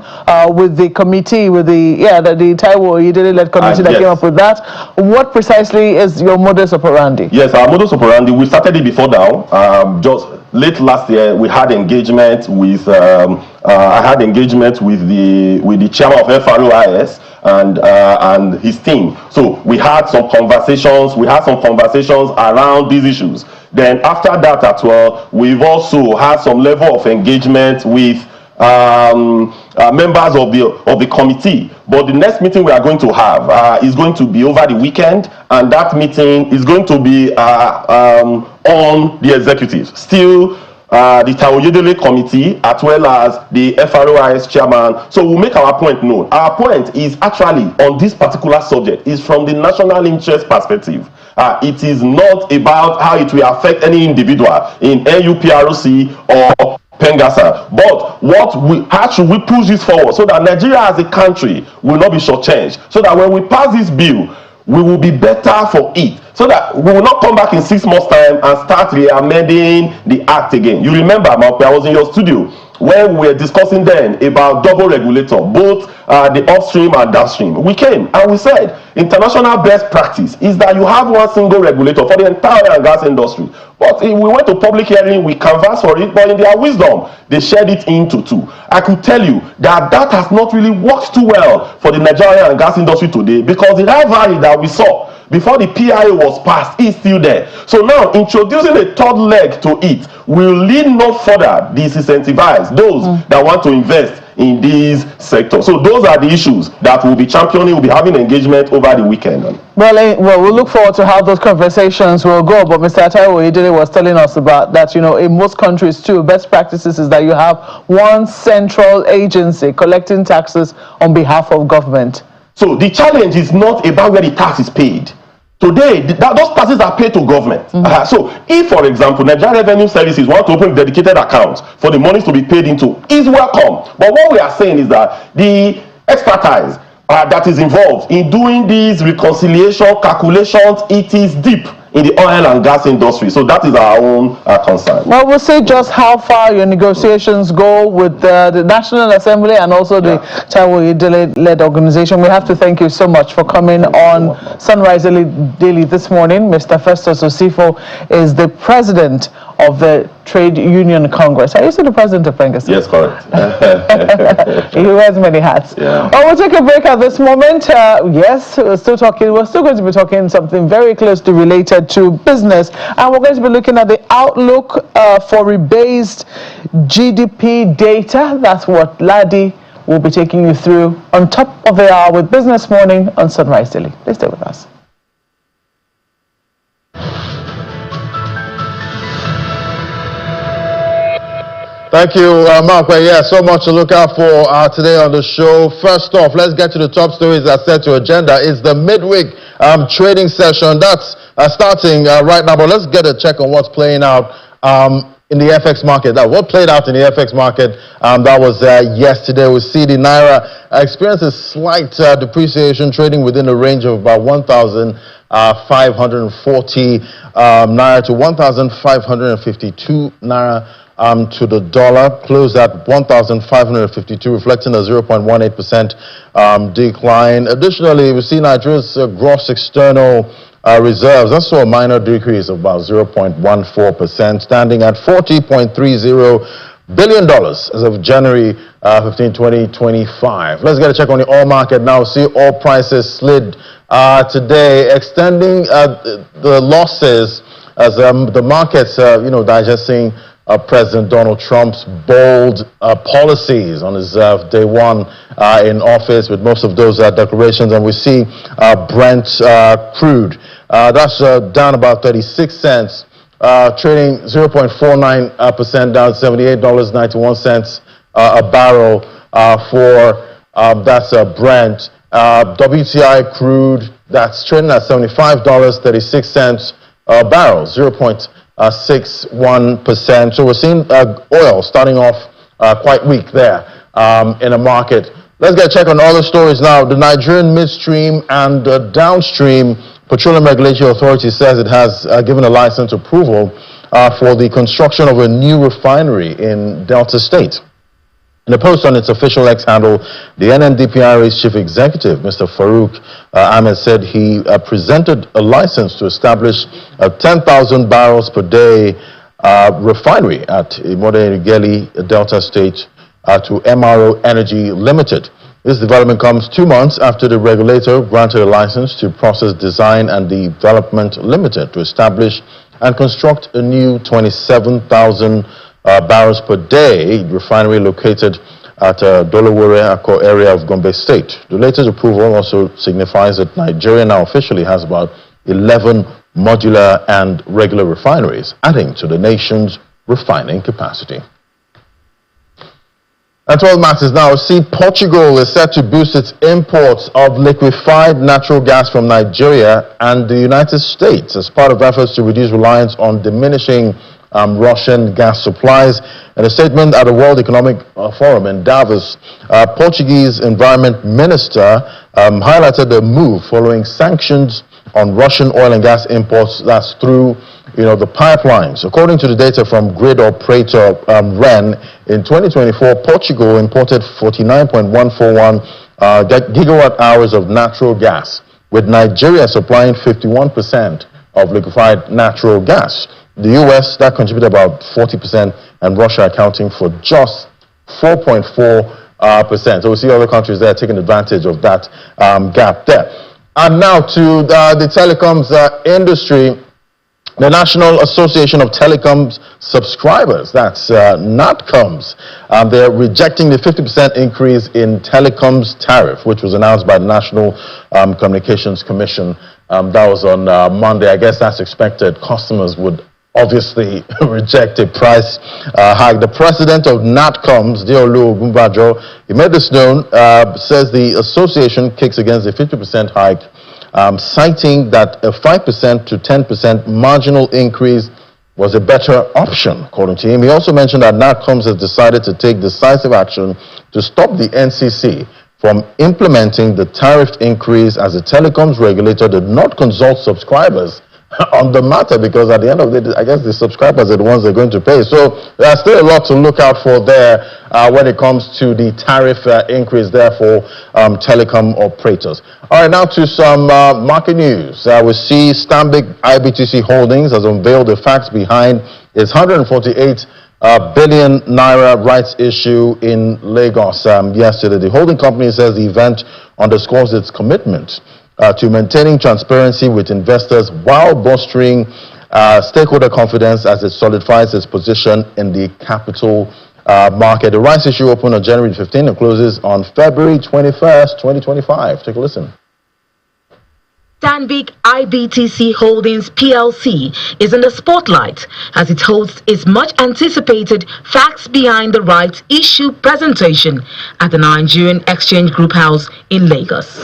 with the committee, with the Taiwo-Oyedele-led committee that yes. came up with that? What precisely is your modus operandi? Yes, our modus operandi, we started it before now. Just late last year, we had engagement with, I had engagement with the chairman of FROIS and his team. So we had some conversations. Around these issues. Then after that as well, we've also had some level of engagement with members of the committee. But the next meeting we are going to have is going to be over the weekend, and that meeting is going to be on the executive. Still, the Taiwo-Oyedele committee as well as the FROIS chairman. So we'll make our point known. Our point is actually on this particular subject is from the national interest perspective. It is not about how it will affect any individual in NUPROC or Pengasa, but how should we push this forward so that Nigeria as a country will not be shortchanged, so that when we pass this bill, we will be better for it, so that we will not come back in 6 months' time and start re-amending the act again. You remember, Maupe, I was in your studio when we were discussing then about double regulator, both the upstream and downstream. We came and we said international best practice is that you have one single regulator for the entire oil and gas industry. But we went to public hearing, we canvassed for it, but in their wisdom, they shared it into 2. I could tell you that has not really worked too well for the Nigerian oil and gas industry today, because the high value that we saw before the PIA was passed is still there. So now introducing a third leg to it will lead no further disincentivize those that want to invest in these sectors. So those are the issues that we'll be championing. We'll be having engagement over the weekend. Well, we'll look forward to how those conversations will go. But Mr. Taiwo-Oyedele was telling us about that, in most countries too, best practices is that you have one central agency collecting taxes on behalf of government. So the challenge is not about where the tax is paid. Today, those taxes are paid to government. So if, for example, Nigeria Revenue Services want to open dedicated accounts for the monies to be paid into, is welcome. But what we are saying is that the expertise that is involved in doing these reconciliation calculations, it is deep in the oil and gas industry. So that is our own concern. Well, we'll see just how far your negotiations go with the National Assembly and also the Taiwo-Oyedele-led organization. We have to thank you so much for coming on Sunrise Daily this morning. Mr. Festus Osifo is the president of the Trade Union Congress. Are you still the president of Pengasa? Yes, correct. He wears many hats. Yeah. Well, we'll take a break at this moment. Yes, we're still going to be talking something very closely related to business, and we're going to be looking at the outlook for rebased GDP data. That's what Ladi will be taking you through on top of the hour with Business Morning on Sunrise Daily. Please stay with us. Thank you, Mark. Well, yeah, so much to look out for today on the show. First off, let's get to the top stories that set to agenda. It's the midweek trading session that's starting right now, but let's get a check on what's playing out in the FX market. What played out in the FX market, that was yesterday. We see the Naira experience a slight depreciation, trading within a range of about 1,540 Naira to 1,552 Naira to the dollar, closed at 1,552, reflecting a 0.18% decline. Additionally, we see Nigeria's gross external reserves. That's a minor decrease of about 0.14%, standing at $40.30 billion as of January 15, 2025. Let's get a check on the oil market now. See oil prices slid today, extending the losses as the markets, digesting President Donald Trump's bold policies on his day one in office, with most of those declarations. And we see Brent crude, that's down about 36 cents, trading 0.49% down, $78.91 a barrel for that's Brent. WTI crude, that's trading at $75.36 a barrel, 0.61%. So we're seeing oil starting off quite weak there in a market Let's get a check on other stories now. The Nigerian Midstream and Downstream Petroleum Regulatory Authority says it has given a license approval for the construction of a new refinery in Delta State. In a post on its official X handle, the NNDPRA's chief executive, Mr. Farouk Ahmed, said he presented a license to establish a 10,000 barrels per day refinery at Imode-Igeli, Delta State, to MRO Energy Limited. This development comes 2 months after the regulator granted a license to Process Design and Development Limited to establish and construct a new 27,000 barrels per day refinery located at Dolowore Akko area of Gombe State. The latest approval also signifies that Nigeria now officially has about 11 modular and regular refineries, adding to the nation's refining capacity. And 12 matters now. See, Portugal is set to boost its imports of liquefied natural gas from Nigeria and the United States as part of efforts to reduce reliance on diminishing Russian gas supplies. In a statement at the World Economic Forum in Davos, Portuguese Environment Minister highlighted the move following sanctions on Russian oil and gas imports that's through the pipelines. According to the data from grid operator REN, in 2024, Portugal imported 49.141 gigawatt hours of natural gas, with Nigeria supplying 51% of liquefied natural gas. The US, that contributed about 40%, and Russia accounting for just 4.4%. So we see other countries there taking advantage of that gap there. And now to the telecoms industry. The National Association of Telecoms Subscribers, that's NATCOMS, they're rejecting the 50% increase in telecoms tariff, which was announced by the National Communications Commission. That was on Monday. I guess that's expected. Customers would obviously reject a price hike. The president of NATCOMS, Deolu Ogunbajo, he made this known, says the association kicks against the 50% hike, citing that a 5% to 10% marginal increase was a better option, according to him. He also mentioned that NATCOMS has decided to take decisive action to stop the NCC from implementing the tariff increase, as the telecoms regulator did not consult subscribers on the matter, because at the end of the day, I guess the subscribers are the ones that are going to pay. So there's still a lot to look out for there when it comes to the tariff increase there for telecom operators. All right, now to some market news. We see Stanbic IBTC Holdings has unveiled the facts behind its 148 billion naira rights issue in Lagos yesterday. The holding company says the event underscores its commitment to maintaining transparency with investors while bolstering stakeholder confidence as it solidifies its position in the capital market. The rights issue opened on January 15 and closes on February 21st, 2025. Take a listen. Stanbic IBTC Holdings PLC is in the spotlight as it hosts its much anticipated Facts Behind the Rights issue presentation at the Nigerian Exchange Group House in Lagos.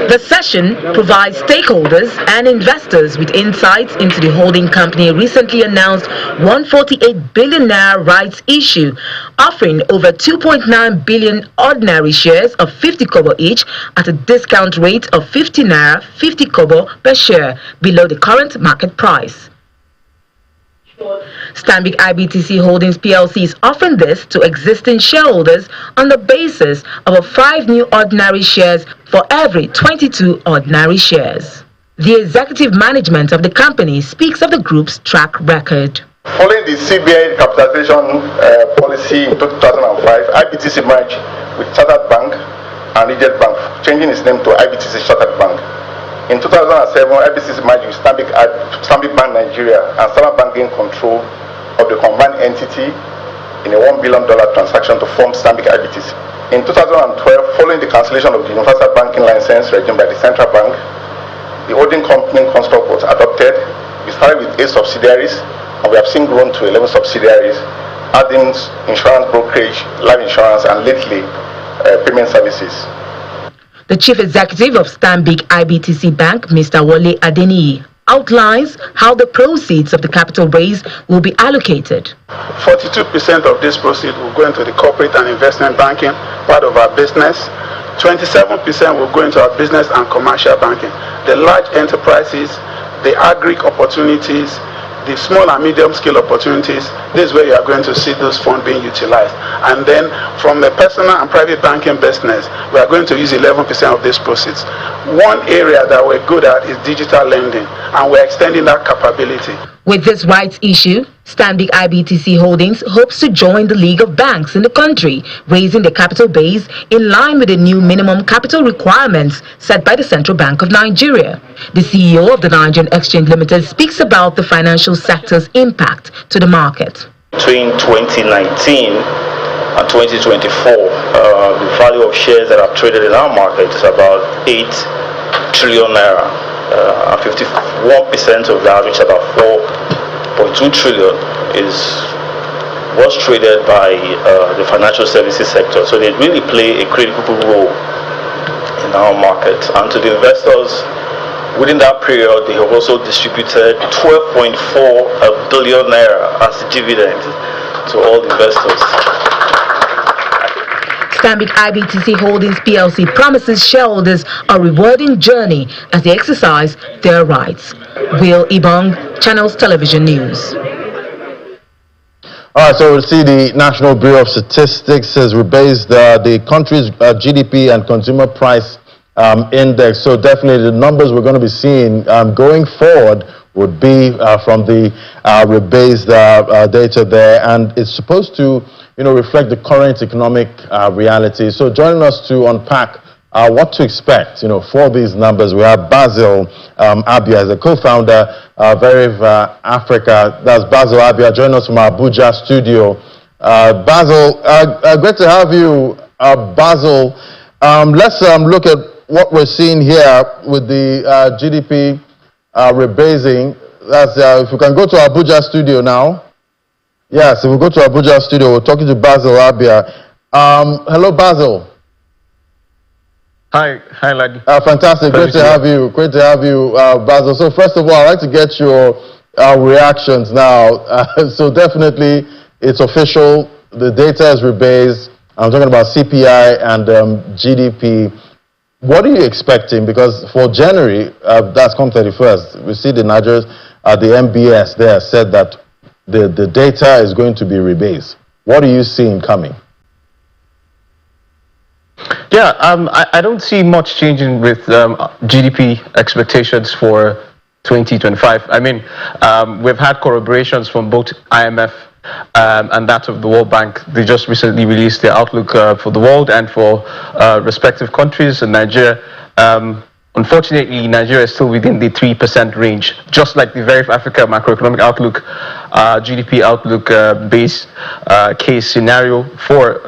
The session provides stakeholders and investors with insights into the holding company recently announced 148 billion naira rights issue, offering over 2.9 billion ordinary shares of 50 kobo each at a discount rate of 50 naira 50 kobo per share, below the current market price. Stanbic IBTC Holdings PLC is offering this to existing shareholders on the basis of 5 new ordinary shares for every 22 ordinary shares. The executive management of the company speaks of the group's track record. Following the CPI capitalization policy in 2005, IBTC merged with Chartered Bank and Egypt Bank, changing its name to IBTC Chartered Bank. In 2007, IBTC merged with Stanbic Bank Nigeria and Standard Bank gained control of the combined entity in a $1 billion transaction to form Stanbic IBTC. In 2012, following the cancellation of the universal banking license regime by the central bank, the holding company construct was adopted. We started with 8 subsidiaries, and we have seen grown to 11 subsidiaries, adding insurance brokerage, life insurance, and lately payment services. The chief executive of Stanbic IBTC Bank, Mr. Wole Adeniyi, outlines how the proceeds of the capital raise will be allocated. 42% of this proceeds will go into the corporate and investment banking part of our business. 27% will go into our business and commercial banking. The large enterprises, the agri opportunities, the small and medium scale opportunities, this is where you are going to see those funds being utilized. And then from the personal and private banking business, we are going to use 11% of these proceeds. One area that we're good at is digital lending, and we're extending that capability. With this rights issue, Stanbic IBTC Holdings hopes to join the League of Banks in the country, raising the capital base in line with the new minimum capital requirements set by the Central Bank of Nigeria. The CEO of the Nigerian Exchange Limited speaks about the financial sector's impact to the market. Between 2019 and 2024, the value of shares that are traded in our market is about 8 trillion naira. 51% of that, which is about 4.2 trillion, was traded by the financial services sector. So they really play a critical role in our market. And to the investors, within that period, they have also distributed 12.4 billion naira as dividend to all investors. Stanbic IBTC Holdings PLC promises shareholders a rewarding journey as they exercise their rights. Will Ibong, Channels Television News. All right, so we'll see the National Bureau of Statistics has rebased the country's GDP and consumer price index. So definitely the numbers we're going to be seeing going forward would be from the rebased data there, and it's supposed to reflect the current economic reality. So joining us to unpack what to expect, for these numbers, we have Basil Abia as a co-founder of Africa. That's Basil Abia joining us from our Abuja studio. Basil, great to have you. Basil, let's look at what we're seeing here with the GDP rebasing. That's if we can go to our Abuja studio now. Yes, if we go to Abuja studio, we're talking to Basil Abia. Hello, Basil. Hi, Ladi. Fantastic, great to have you. Great to have you, Basil. So first of all, I'd like to get your reactions now. So definitely, it's official. The data is rebased. I'm talking about CPI and GDP. What are you expecting? Because for January, that's come 31st, we see the Nigerians, the MBS there said that the data is going to be rebased. What are you seeing coming? Yeah, I don't see much changing with GDP expectations for 2025. I mean, we've had corroborations from both IMF and that of the World Bank. They just recently released their outlook for the world and for respective countries. And Nigeria, unfortunately, Nigeria is still within the 3% range, just like the Very Africa macroeconomic outlook, GDP outlook base case scenario for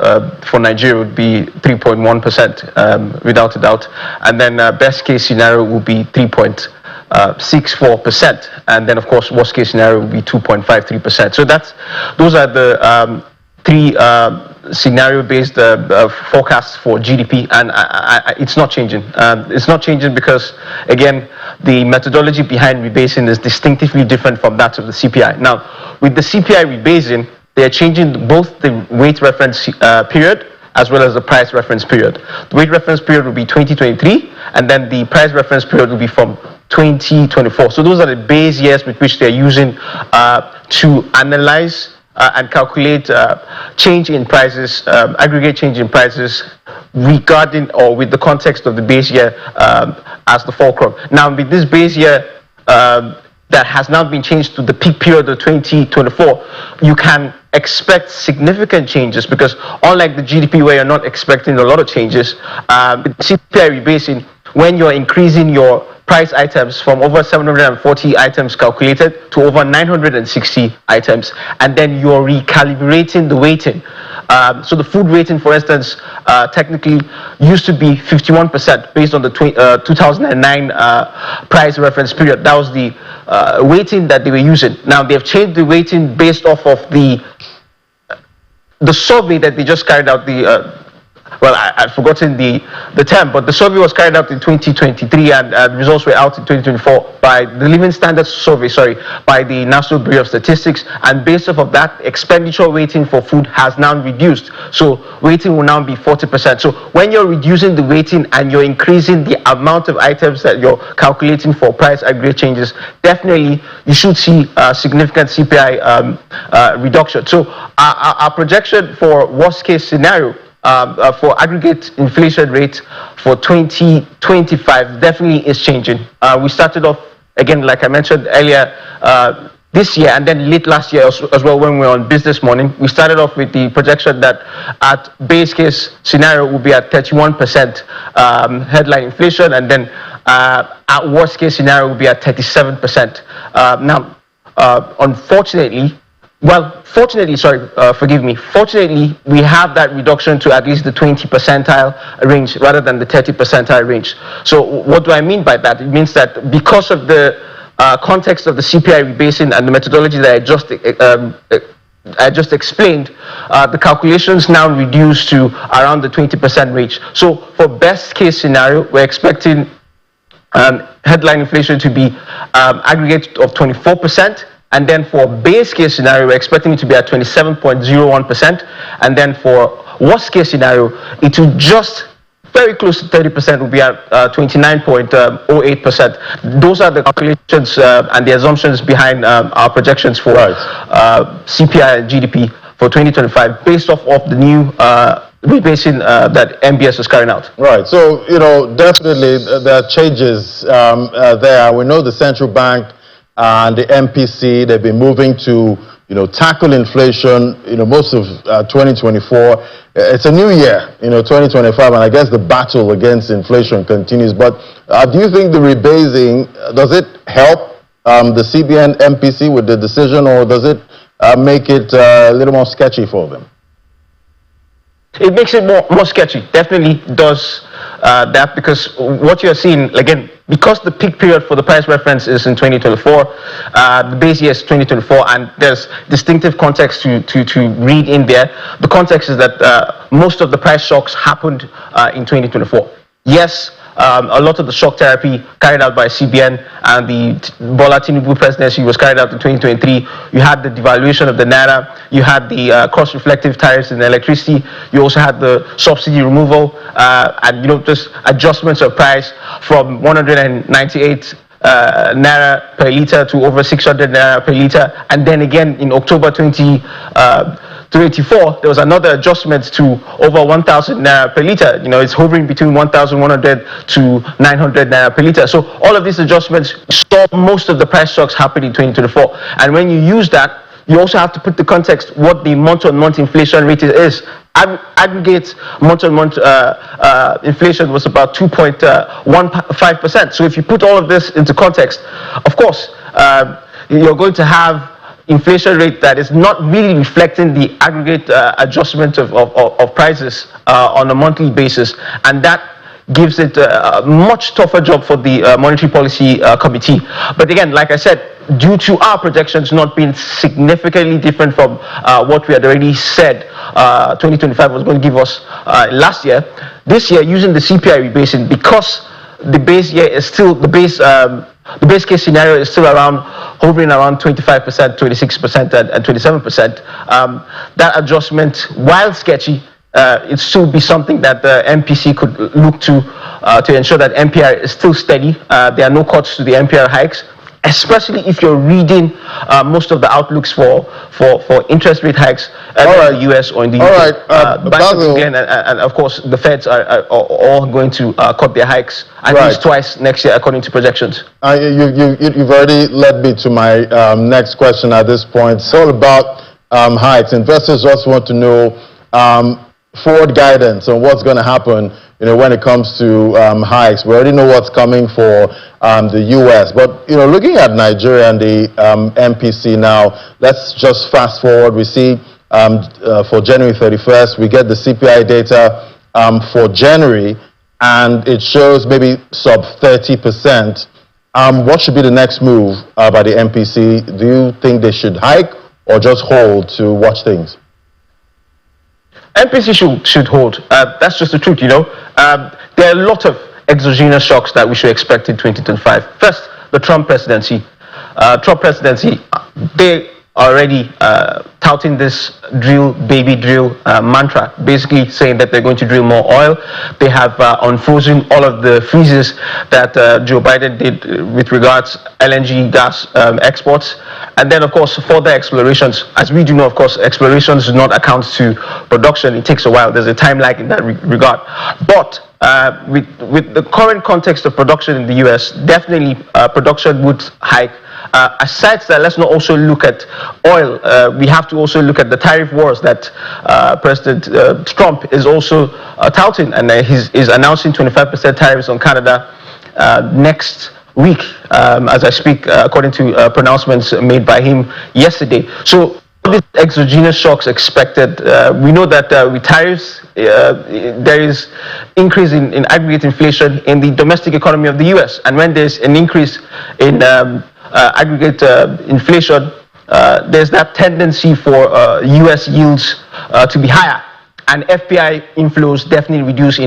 Nigeria would be 3.1% without a doubt, and then best case scenario will be 3.64%, and then of course worst case scenario will be 2.53%. So those are the three scenario-based forecasts for GDP, and it's not changing. It's not changing because, again, the methodology behind rebasing is distinctively different from that of the CPI. Now, with the CPI rebasing, they are changing both the weight reference period as well as the price reference period. The weight reference period will be 2023, and then the price reference period will be from 2024. So those are the base years with which they're using to analyze and calculate change in prices, aggregate change in prices regarding or with the context of the base year as the fulcrum. Now, with this base year that has now been changed to the peak period of 2024, you can expect significant changes because unlike the GDP where you're not expecting a lot of changes, with CPI rebasing, when you're increasing your price items from over 740 items calculated to over 960 items, and then you're recalibrating the weighting. So the food weighting, for instance, technically used to be 51% based on the 2009 price reference period. That was the weighting that they were using. Now they've changed the weighting based off of the survey that they just carried out, the well, I've forgotten the term, but the survey was carried out in 2023 and the results were out in 2024 by the Living Standards Survey, by the National Bureau of Statistics. And based off of that, expenditure weighting for food has now reduced. So weighting will now be 40%. So when you're reducing the weighting and you're increasing the amount of items that you're calculating for price aggregate changes, definitely you should see a significant CPI reduction. So our projection for worst case scenario for aggregate inflation rate for 2025 definitely is changing. We started off, again, like I mentioned earlier, this year and then late last year as well when we were on Business Morning. We started off with the projection that at base case scenario will be at 31% headline inflation, and then at worst case scenario will be at 37%. Now, unfortunately, fortunately, we have that reduction to at least the 20 percentile range rather than the 30 percentile range. So what do I mean by that? It means that because of the context of the CPI rebasing and the methodology that I just explained, the calculations now reduce to around the 20% range. So for best case scenario, we're expecting headline inflation to be aggregate of 24%. And then for base case scenario, we're expecting it to be at 27.01%. And then for worst case scenario, it will just very close to 30%, will be at 29.08%. Those are the calculations and the assumptions behind our projections for CPI and GDP for 2025 based off of the new rebasing that MBS is carrying out. Right. So, definitely there are changes there. We know the central bank and the MPC, they've been moving to, tackle inflation, most of 2024. It's a new year, 2025, and I guess the battle against inflation continues. But do you think the rebasing, does it help the CBN MPC with the decision, or does it make it a little more sketchy for them? It makes it more sketchy. Definitely does that, because what you're seeing, again, because the peak period for the price reference is in 2024, the base year is 2024, and there's distinctive context to read in there. The context is that most of the price shocks happened in 2024. Yes, a lot of the shock therapy carried out by CBN and the Bola Tinubu presidency was carried out in 2023. You had the devaluation of the naira. You had the cross-reflective tariffs in electricity. You also had the subsidy removal and just adjustments of price from 198 naira per liter to over 600 naira per liter. And then again in October 2024, there was another adjustment to over 1,000 naira per liter. It's hovering between 1,100 to 900 naira per liter. So all of these adjustments saw most of the price shocks happen in 2024. And when you use that, you also have to put the context what the month-on-month inflation rate is. Aggregate month-on-month inflation was about 2.15%. So if you put all of this into context, of course, you're going to have inflation rate that is not really reflecting the aggregate adjustment of prices on a monthly basis, and that gives it a much tougher job for the Monetary Policy Committee. But again, like I said, due to our projections not being significantly different from what we had already said 2025 was going to give us last year, this year using the CPI rebasing, because the base year is still the base case scenario is still hovering around 25%, 26%, and 27%. That adjustment, while sketchy, it still be something that the MPC could look to ensure that MPR is still steady. There are no cuts to the MPR hikes, especially if you're reading most of the outlooks for interest rate hikes in the US or in the UK. All right. Banks again, and of course the Feds are all going to cut their hikes at least twice next year according to projections. You've already led me to my next question at this point. It's all about hikes. Investors also want to know forward guidance on what's going to happen, when it comes to hikes. We already know what's coming for the U.S., but looking at Nigeria and the MPC now, let's just fast forward. We see for January 31st, we get the CPI data for January, and it shows maybe sub 30%. What should be the next move by the MPC? Do you think they should hike or just hold to watch things? MPC should hold. That's just the truth, you know. There are a lot of exogenous shocks that we should expect in 2025. First, the Trump presidency. They are already touting this drill, baby drill mantra, basically saying that they're going to drill more oil. They have unfrozen all of the freezes that Joe Biden did with regards LNG gas exports. And then, of course, further explorations. As we do know, of course, explorations do not account to production. It takes a while. There's a time lag in that regard. But with the current context of production in the U.S., definitely production would hike. Aside that, let's not also look at oil. We have to also look at the tariff wars that President Trump is also touting, and he's announcing 25% tariffs on Canada next week, as I speak, according to pronouncements made by him yesterday. So these exogenous shocks expected. We know that with tariffs, there is increase in aggregate inflation in the domestic economy of the U.S. And when there's an increase in aggregate inflation, there's that tendency for U.S. yields to be higher. And FPI inflows definitely reduce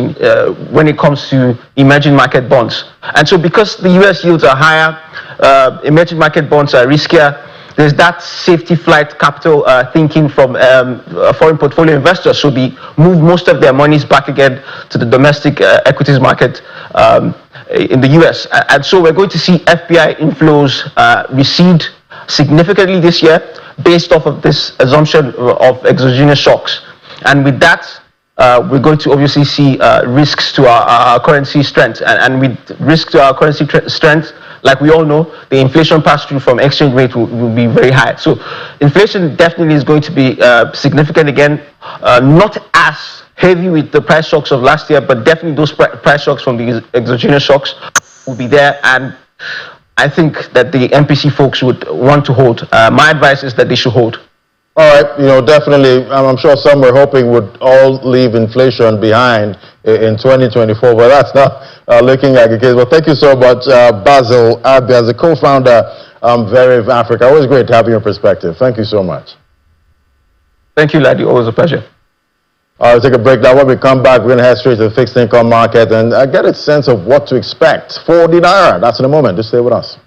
when it comes to emerging market bonds. And so because the US yields are higher, emerging market bonds are riskier, there's that safety flight capital thinking from foreign portfolio investors. So they move most of their monies back again to the domestic equities market in the US. And so we're going to see FPI inflows recede significantly this year based off of this assumption of exogenous shocks. And with that, we're going to obviously see risks to our currency strength. And with risk to our currency strength, like we all know, the inflation pass-through from exchange rate will be very high. So inflation definitely is going to be significant again, not as heavy with the price shocks of last year, but definitely those price shocks from the exogenous shocks will be there. And I think that the MPC folks would want to hold. My advice is that they should hold. All right, definitely, I'm sure some were hoping would all leave inflation behind in 2024, but that's not looking like the case. Well, thank you so much, Basil Abia, as a co-founder Veriv Africa. Always great to have your perspective. Thank you so much. Thank you, Ladi. Always a pleasure. All right, take a break now. When we come back, we're going to head straight to the fixed income market and get a sense of what to expect for the Naira. That's in a moment. Just stay with us.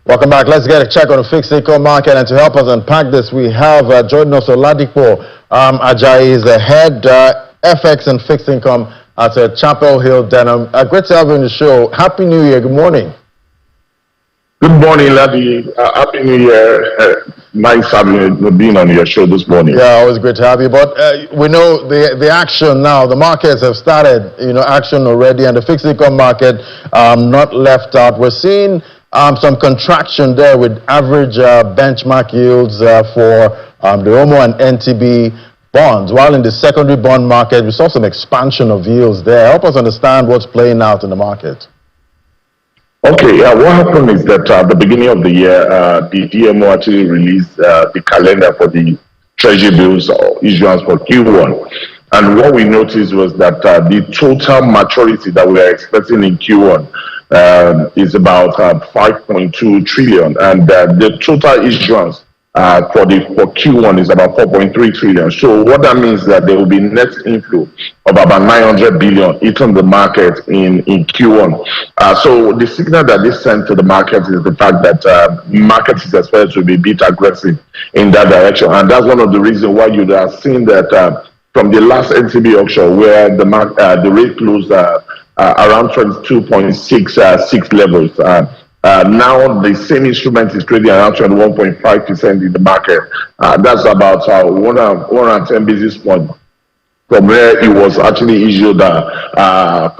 Welcome back. Let's get a check on the fixed income market. And to help us unpack this, we have joining us Oladipo Ajayi is the head FX and fixed income at Chapel Hill Denham. Great to have you on the show. Happy New Year. Good morning. Good morning, Ladi. Happy New Year. Nice being on your show this morning. Yeah, always great to have you. But we know the action now. The markets have started, action already, and the fixed income market not left out. We're seeing some contraction there with average benchmark yields for the OMO and NTB bonds, while in the secondary bond market, we saw some expansion of yields there. Help us understand what's playing out in the market. Okay, what happened is that at the beginning of the year, the DMO actually released the calendar for the treasury bills issuance for Q1. And what we noticed was that the total maturity that we are expecting in Q1 is about 5.2 trillion, and the total issuance for Q1 is about 4.3 trillion. So what that means is that there will be net inflow of about 900 billion into the market in Q1. So the signal that this sent to the market is the fact that market is expected to be a bit aggressive in that direction, and that's one of the reasons why you are seeing that from the last NTB auction, where the rate closed around 22.66 levels. Now the same instrument is trading around 21.5% in the market. That's about 110 basis points from where it was actually issued a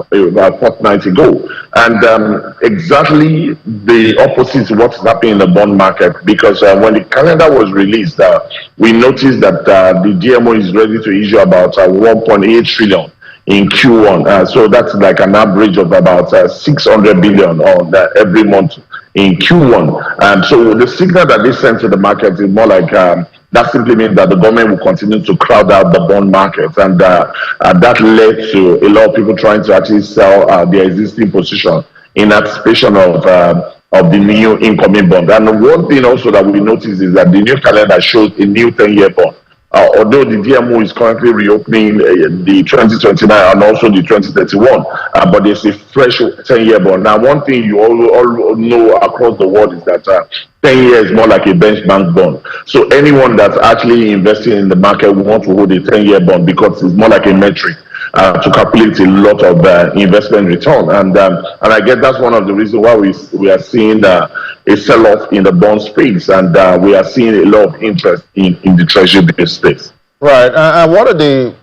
fortnight ago. And exactly the opposite to what is happening in the bond market, because when the calendar was released, we noticed that the DMO is ready to issue about 1.8 trillion in Q1. So that's like an average of about 600 billion on every month in Q1. And so the signal that this sends to the market is more like that simply means that the government will continue to crowd out the bond market, and that led to a lot of people trying to actually sell their existing position in anticipation of the new incoming bond. And one thing also that we notice is that the new calendar shows a new 10-year bond. Although the DMO is currently reopening the 2029 and also the 2031, but there's a fresh 10-year bond. Now, one thing you all know across the world is that 10 years is more like a benchmark bond. So anyone that's actually investing in the market will want to hold a 10-year bond because it's more like a metric to calculate a lot of investment return. And I guess that's one of the reasons why we are seeing a sell-off in the bond space, and we are seeing a lot of interest in the treasury bill space. Right. And what are the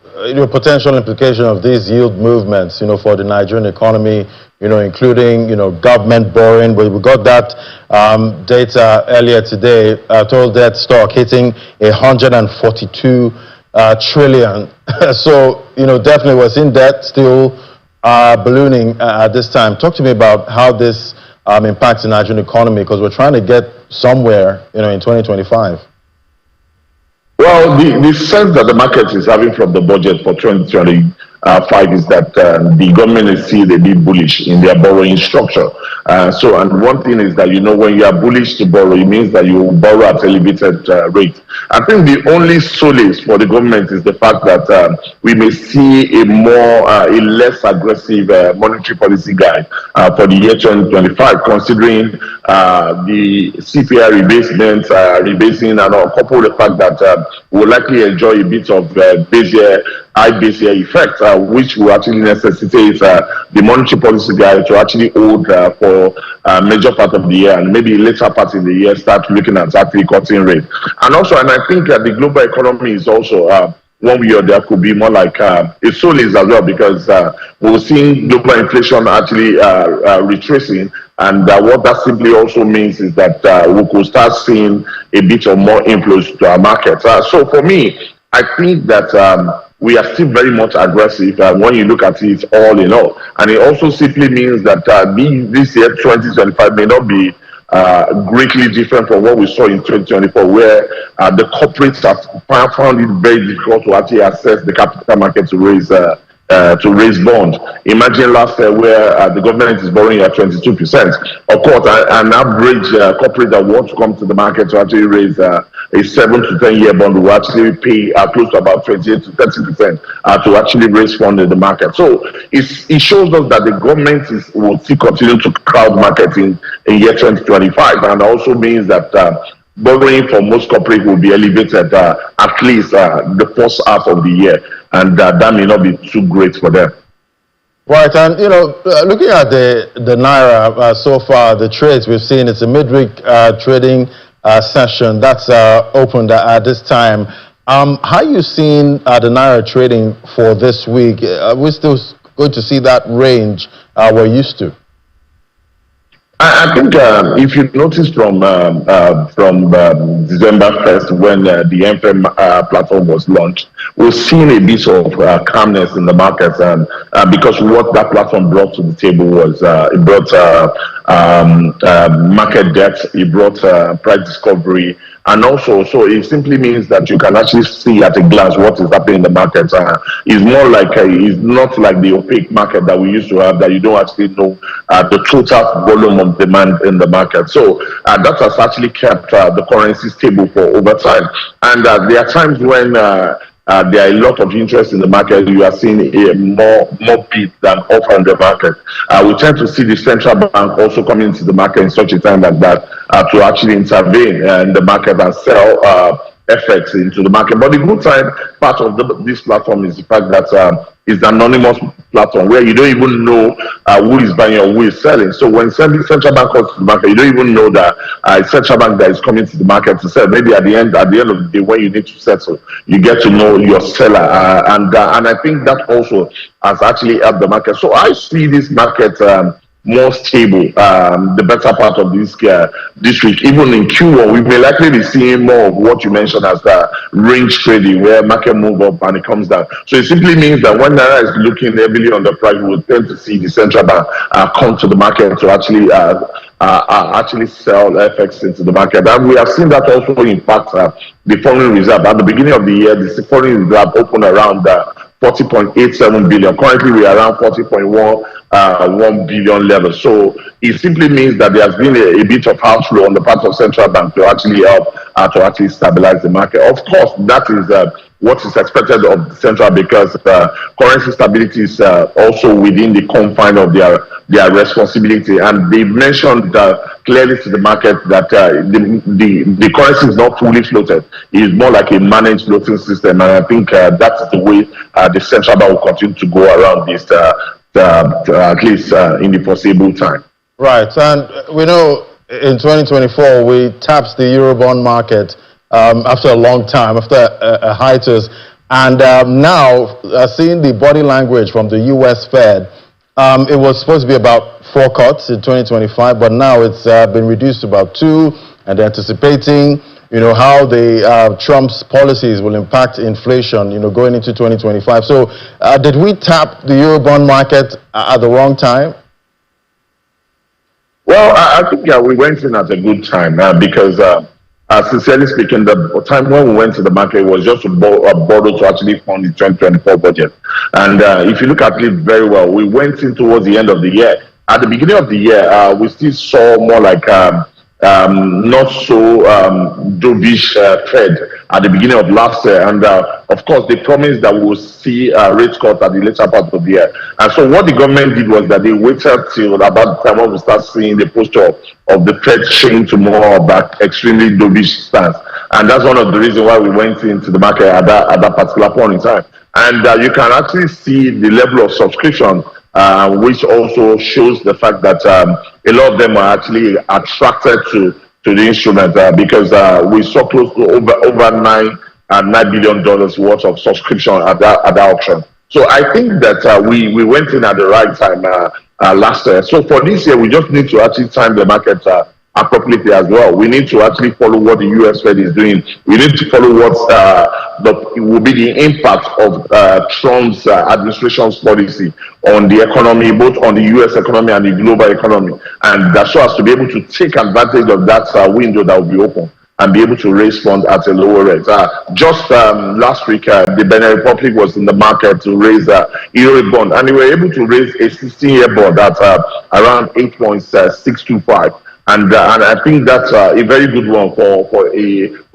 potential implications of these yield movements, for the Nigerian economy, including, government borrowing? We got that data earlier today, total debt stock hitting 142 trillion. So, definitely was in debt, still ballooning at this time. Talk to me about how this impacts the Nigerian economy, because we're trying to get somewhere, in 2025. Well, the sense that the market is having from the budget for 2025 is that the government is still a bit bullish in their borrowing structure. And one thing is that, when you are bullish to borrow, it means that you borrow at elevated rate. I think the only solace for the government is the fact that we may see a less aggressive monetary policy guide for the year 2025, considering the CPI rebasing, and coupled with the fact that we'll likely enjoy a bit of high base year effect, which will actually necessitate the monetary policy guide to actually hold for a major part of the year, and maybe later part in the year start looking at actually cutting rate. And I think the global economy is also one way or there could be more like a solace as well, because we're seeing global inflation actually retracing, and what that simply also means is that we could start seeing a bit of more inflows to our market. So for me, I think that we are still very much aggressive when you look at it all in all, and it also simply means that this year 2025 may not be greatly different from what we saw in 2024, where the corporates have found it very difficult to actually access the capital market to raise bonds. Imagine last year where the government is borrowing at 22%. Of course, an average corporate that wants to come to the market to actually raise a 7 to 10 year bond will actually pay close to about 28 to 30% to actually raise funds in the market. So it shows us that the government will still continue to crowd market in year 2025, and also means that borrowing for most corporate will be elevated at least the first half of the year, and that may not be too great for them. Right, and looking at the Naira so far, the trades we've seen, it's a midweek trading session that's opened at this time. How are you seeing the Naira trading for this week? We're still going to see that range we're used to. I think if you notice from December 1st, when the MFM platform was launched, we've seen a bit of calmness in the markets, because what that platform brought to the table was it brought market depth, it brought price discovery, and also, so it simply means that you can actually see at a glance what is happening in the market. It's more like it's not like the opaque market that we used to have, that you don't actually know the total volume of demand in the market. So that has actually kept the currency stable for over time. And there are times when there are a lot of interest in the market. You are seeing more bid than offer in the market. We tend to see the central bank also coming into the market in such a time like that to actually intervene in the market and sell FX into the market. But the good side part of this platform is the fact that it's an anonymous platform where you don't even know who is buying or who is selling. So when central bank comes to the market, you don't even know that central bank that is coming to the market to sell. Maybe at the end of the day, when you need to settle, you get to know your seller, and I think that also has actually helped the market. So I see this market more stable, the better part of this week. Even in Q1, we may likely be seeing more of what you mentioned as the range trading, where market move up and it comes down. So it simply means that when Naira is looking heavily on the price, we will tend to see the central bank come to the market to actually actually sell FX into the market. And we have seen that also impact the foreign reserve. At the beginning of the year, the foreign reserve opened around 40.87 billion. Currently, we are around 40.1 billion level. So it simply means that there has been a bit of outflow on the part of central bank to actually help to actually stabilize the market. Of course, that is what is expected of the central, because currency stability is also within the confine of their responsibility. And they mentioned clearly to the market that the currency is not fully floated. It is more like a managed floating system. And I think that is the way the central bank will continue to go around this, at least in the foreseeable time. Right. And we know in 2024, we tapped the Eurobond market after a long time, after a hiatus. And now, seeing the body language from the U.S. Fed, it was supposed to be about 4 cuts in 2025, but now it's been reduced to about 2, and they're anticipating, how the Trump's policies will impact inflation, going into 2025. So did we tap the Eurobond market at the wrong time? Well, I think we went in at a good time because sincerely speaking, the time when we went to the market was just to borrow to actually fund the 2024 budget. And if you look at it very well, we went in towards the end of the year. At the beginning of the year, we still saw more like not so dovish Fed at the beginning of last year. And of course, they promised that we will see rate cuts at the later part of the year. And so what the government did was that they waited till about the time when we start seeing the posture of the Fed change to more of that extremely dovish stance. And that's one of the reasons why we went into the market at that particular point in time. And you can actually see the level of subscription, which also shows the fact that a lot of them are actually attracted to the instrument because we saw close to over $9 billion worth of subscription at that auction. So I think that we went in at the right time last year. So for this year, we just need to actually time the market appropriately as well. We need to actually follow what the US Fed is doing. We need to follow what will be the impact of Trump's administration's policy on the economy, both on the US economy and the global economy. And that's so as to be able to take advantage of that window that will be open and be able to raise funds at a lower rate. Just last week, the Benin Republic was in the market to raise a Euro bond, and they were able to raise a 16-year bond at around 8.625. And I think that's a very good one for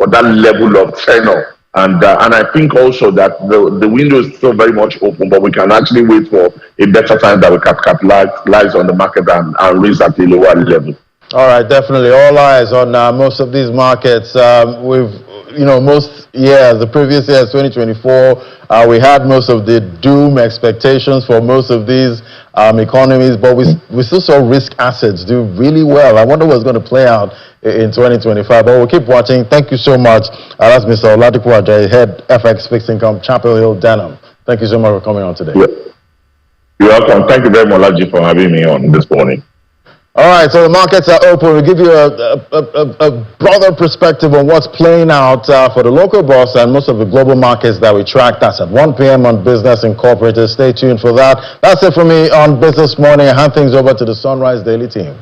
that level of tenor. And I think also that the window is still very much open, but we can actually wait for a better time that we can capitalize on the market and raise at a lower level. All right, definitely. All eyes on most of these markets. Most years, the previous years, 2024, we had most of the doom expectations for most of these economies, but we still saw risk assets do really well. I wonder what's going to play out in 2025, but we'll keep watching. Thank you so much. That's Mr. Oladipo Ajayi, Head FX Fixed Income, Chapel Hill, Denham. Thank you so much for coming on today. You're welcome. Thank you very much, Olaji, for having me on this morning. All right, so the markets are open. We'll give you a broader perspective on what's playing out for the local bourse and most of the global markets that we track. That's at 1 p.m. on Business Incorporated. Stay tuned for that. That's it for me on Business Morning. I hand things over to the Sunrise Daily team.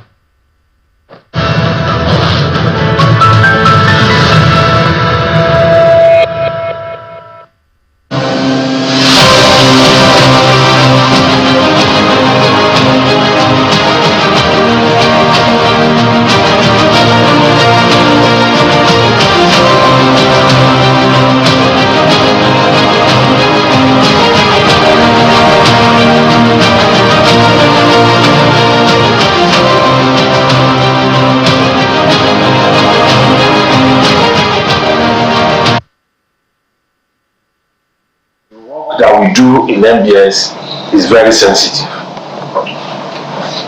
That we do in MBS is very sensitive.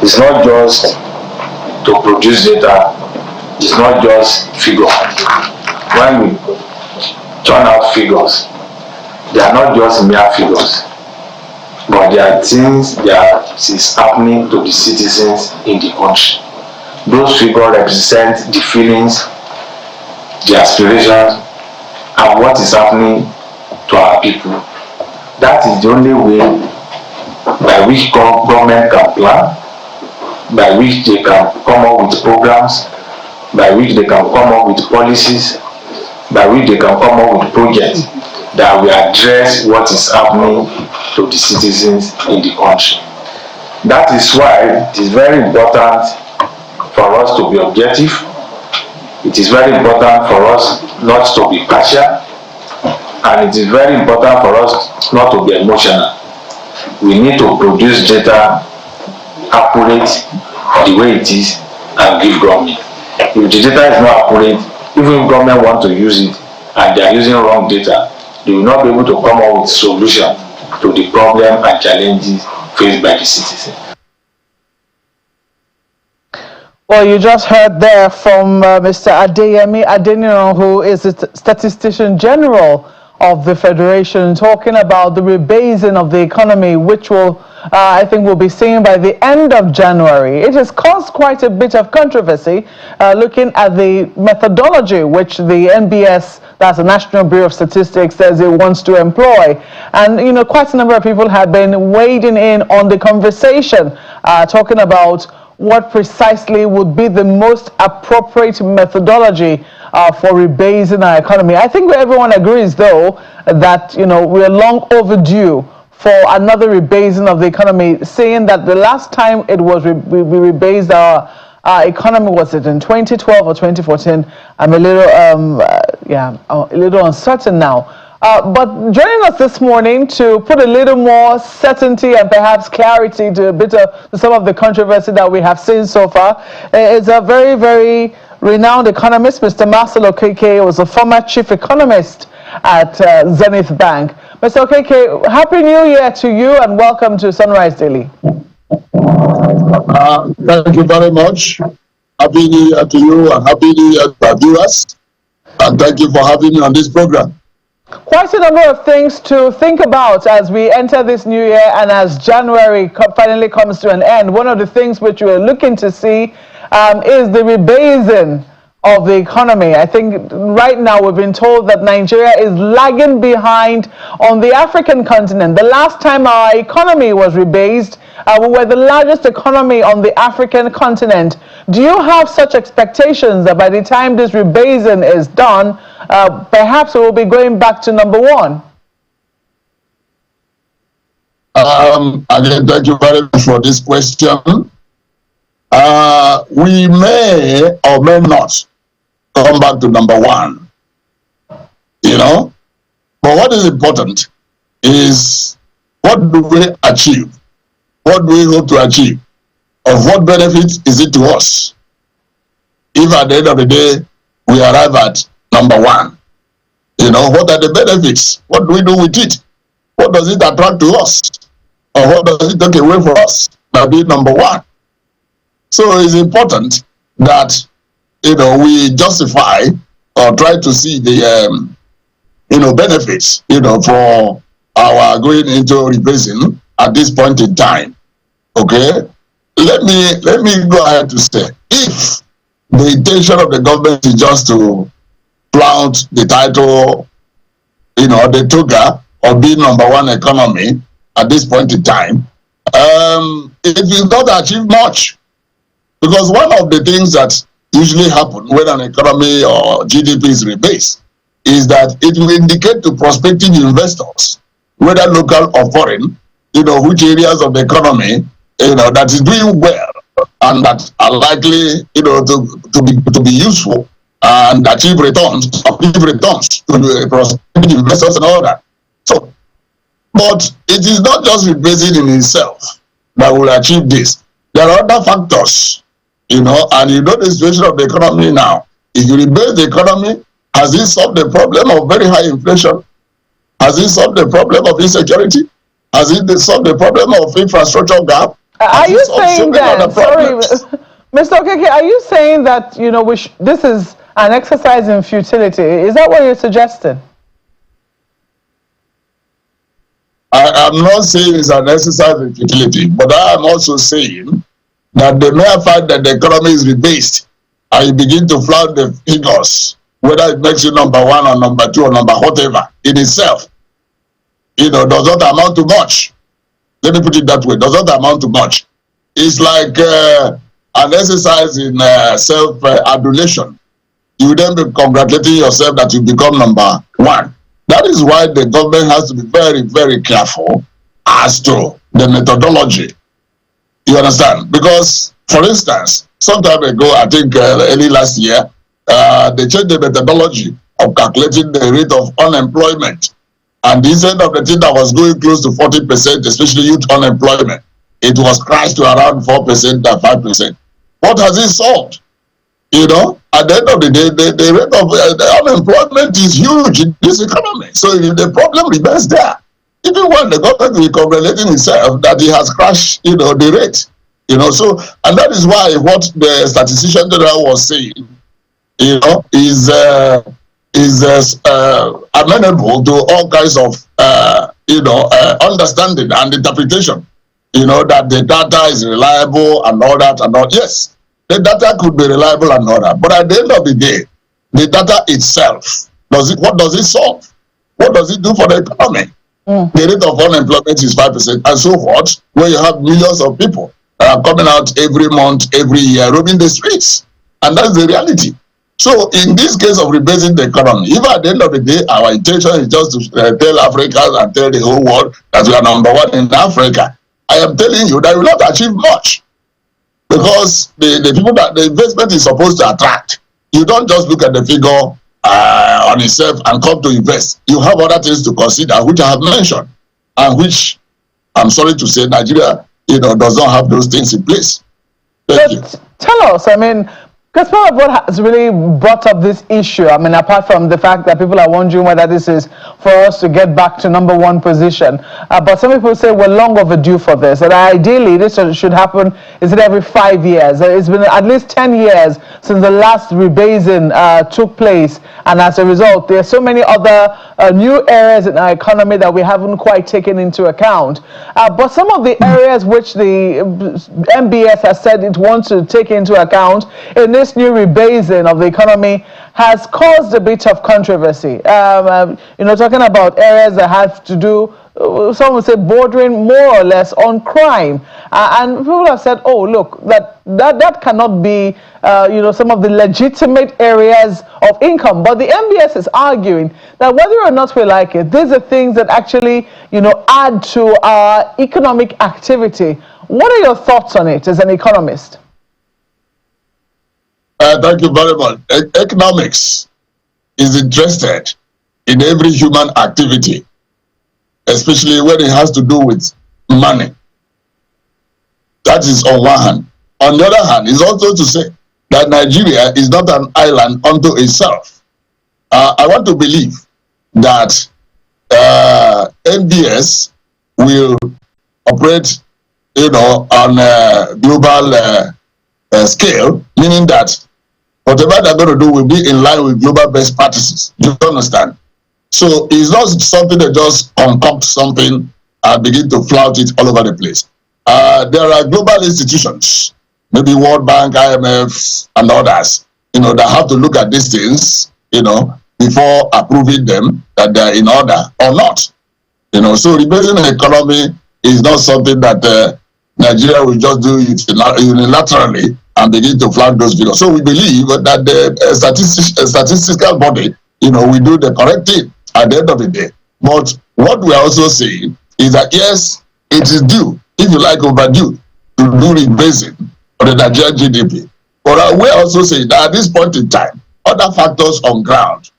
It's not just to produce data, it's not just figures. When we turn out figures, they are not just mere figures, but they are things that is happening to the citizens in the country. Those figures represent the feelings, the aspirations, and what is happening to our people. That is the only way by which government can plan, by which they can come up with programs, by which they can come up with policies, by which they can come up with projects that will address what is happening to the citizens in the country. That is why it is very important for us to be objective. It is very important for us not to be partial, and it is very important for us not to be emotional. We need to produce data accurate the way it is and give government. If the data is not accurate, even if government want to use it and they are using wrong data, they will not be able to come up with solution to the problem and challenges faced by the citizen. Well, you just heard there from Mr. Adeyemi Adeniran, who is the Statistician General of the Federation, talking about the rebasing of the economy, which will, I think, will be seen by the end of January. It has caused quite a bit of controversy, looking at the methodology which the NBS, that's the National Bureau of Statistics, says it wants to employ. And, you know, quite a number of people have been wading in on the conversation, talking about what precisely would be the most appropriate methodology for rebasing our economy. I think everyone agrees, though, that, you know, we're long overdue for another rebasing of the economy, saying that the last time it was we rebased our economy, was it in 2012 or 2014? I'm a little, a little uncertain now. But joining us this morning to put a little more certainty and perhaps clarity to a bit of some of the controversy that we have seen so far is a very, very renowned economist, Mr. Marcel Okeke, was a former chief economist at Zenith Bank. Mr. Okeke, Happy New Year to you and welcome to Sunrise Daily. Thank you very much. Happy New Year to you and Happy New Year to our viewers. And thank you for having me on this program. Quite a number of things to think about as we enter this new year and as January finally comes to an end. One of the things which we're looking to see is the rebasing of the economy. I think right now we've been told that Nigeria is lagging behind on the African continent. The last time our economy was rebased, we were the largest economy on the African continent. Do you have such expectations that by the time this rebasing is done, perhaps we will be going back to number one? Again, thank you very much for this question. We may or may not come back to number one, you know, but what is important is what do we achieve? What do we hope to achieve? Of what benefit is it to us? If at the end of the day, we arrive at number one, you know, what are the benefits? What do we do with it? What does it attract to us? Or what does it take away from us by being number one? So it's important that, you know, we justify or try to see the, you know, benefits, you know, for our going into rebasing at this point in time. Okay, let me go ahead to say, if the intention of the government is just to flout the title, you know, the toga of being number one economy at this point in time, it will not achieve much. Because one of the things that usually happen when an economy or GDP is rebased is that it will indicate to prospective investors, whether local or foreign, you know, which areas of the economy, you know, that is doing well and that are likely, you know, to be useful and achieve returns to the prospective investors and all that. So, but it is not just rebasing in itself that will achieve this. There are other factors, you know, and you know the situation of the economy now. If you rebase the economy, has it solved the problem of very high inflation? Has it solved the problem of insecurity? Has it solved the problem of infrastructure gap? Are you saying that, sorry, Mr. Okeke, are you saying that, you know, this is an exercise in futility? Is that what you're suggesting? I'm not saying it's an exercise in futility, but I am also saying that the mere fact that the economy is rebased and you begin to flout the figures, whether it makes you number one or number two or number whatever, in itself, you know, does not amount to much. Let me put it that way, does not amount to much. is like an exercise in self-adulation. You then be congratulating yourself that you become number one. That is why the government has to be very, very careful as to the methodology. You understand? Because, for instance, some time ago, I think early last year, they changed the methodology of calculating the rate of unemployment. And instead of the thing that was going close to 40%, especially youth unemployment, it was crashed to around 4% and 5%. What has it solved? You know, at the end of the day, the rate of the unemployment is huge in this economy. So if the problem remains there, even when the government will be congratulating itself that it has crashed, you know, the rate. You know, so, and that is why what the statistician general was saying, you know, is amenable to all kinds of, you know, understanding and interpretation. You know, that the data is reliable and all that and all. Yes, the data could be reliable and all that. But at the end of the day, the data itself, what does it solve? What does it do for the economy? The rate of unemployment is 5% and so forth, where you have millions of people coming out every month, every year, roaming the streets. And that's the reality. So in this case of rebasing the economy, if at the end of the day, our intention is just to tell Africans and tell the whole world that we are number one in Africa, I am telling you that we will not achieve much. Because the people that the investment is supposed to attract, you don't just look at the figure on itself and come to invest. You have other things to consider, which I have mentioned, and which I'm sorry to say Nigeria, you know, does not have those things in place. Thank you. Tell us, I mean, because part of what has really brought up this issue, I mean, apart from the fact that people are wondering whether this is for us to get back to number one position, but some people say we're long overdue for this, and ideally this should happen, is it every 5 years? It's been at least 10 years since the last rebasing took place, and as a result, there are so many other new areas in our economy that we haven't quite taken into account. But some of the areas which the MBS has said it wants to take into account in this new rebasing of the economy has caused a bit of controversy. You know, talking about areas that have to do, some would say, bordering more or less on crime. And people have said, oh, look, that cannot be, you know, some of the legitimate areas of income. But the MBS is arguing that whether or not we like it, these are things that actually, you know, add to our economic activity. What are your thoughts on it as an economist? Thank you very much. Economics is interested in every human activity, especially when it has to do with money. That is on one hand. On the other hand, is also to say that Nigeria is not an island unto itself. I want to believe that NBS will operate, you know, on a global scale, meaning that whatever they're going to do will be in line with global best practices. Do you understand? So it's not something that just concoct something and begin to flout it all over the place. There are global institutions, maybe World Bank, IMF, and others, you know, that have to look at these things, you know, before approving them that they're in order or not. You know, so rebasing the economy is not something that Nigeria will just do it unilaterally and begin to flag those figures. So we believe that the statistical body, you know, we do the correct thing at the end of the day. But what we are also saying is that yes, it is due, if you like, overdue to do rebasing of the Nigerian GDP. But we also say that at this point in time, other factors on ground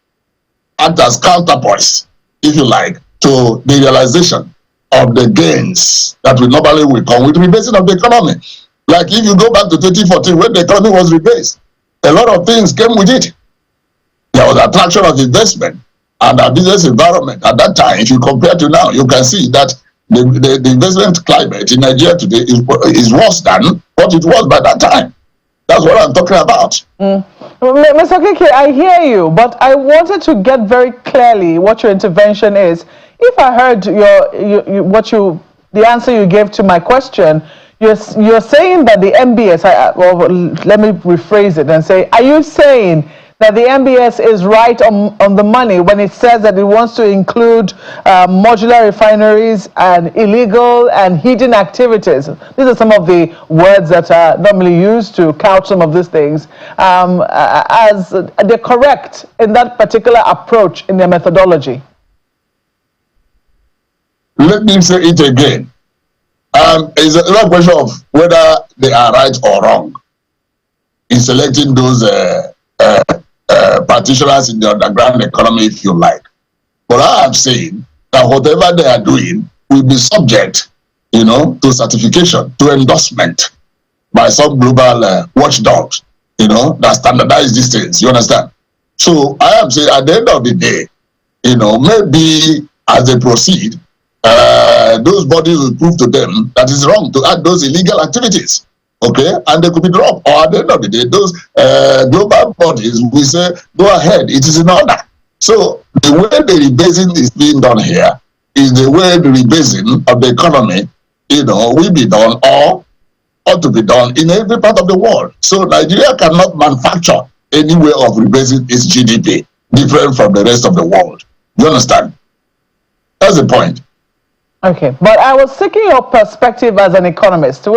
act as counterpoints, if you like, to the realization of the gains that we normally will come with rebasing of the economy. Like if you go back to 2014 when the economy was rebased, a lot of things came with it. There was attraction of investment and our business environment at that time. If you compare to now, you can see that the investment climate in Nigeria today is worse than what it was by that time. That's what I'm talking about. Mr. Kiki, I hear you, but I wanted to get very clearly what your intervention is. If I heard the answer you gave to my question, you're saying that the MBS, well, let me rephrase it and say, are you saying that the MBS is right on the money when it says that it wants to include modular refineries and illegal and hidden activities. These are some of the words that are normally used to couch some of these things, as they're correct in that particular approach in their methodology. Let me say it again. It's a question of whether they are right or wrong in selecting those practitioners in the underground economy, if you like. But I am saying that whatever they are doing will be subject, to certification, to endorsement by some global watchdogs, that standardize these things. You understand? So I am saying at the end of the day, maybe as they proceed, those bodies will prove to them that it's wrong to add those illegal activities. Okay, and they could be dropped. Or at the end of the day, those global bodies will say, go ahead, it is in order. So the way the rebasing is being done here is the way the rebasing of the economy, will be done or ought to be done in every part of the world. So Nigeria cannot manufacture any way of rebasing its GDP different from the rest of the world. You understand? That's the point. Okay, but I was seeking your perspective as an economist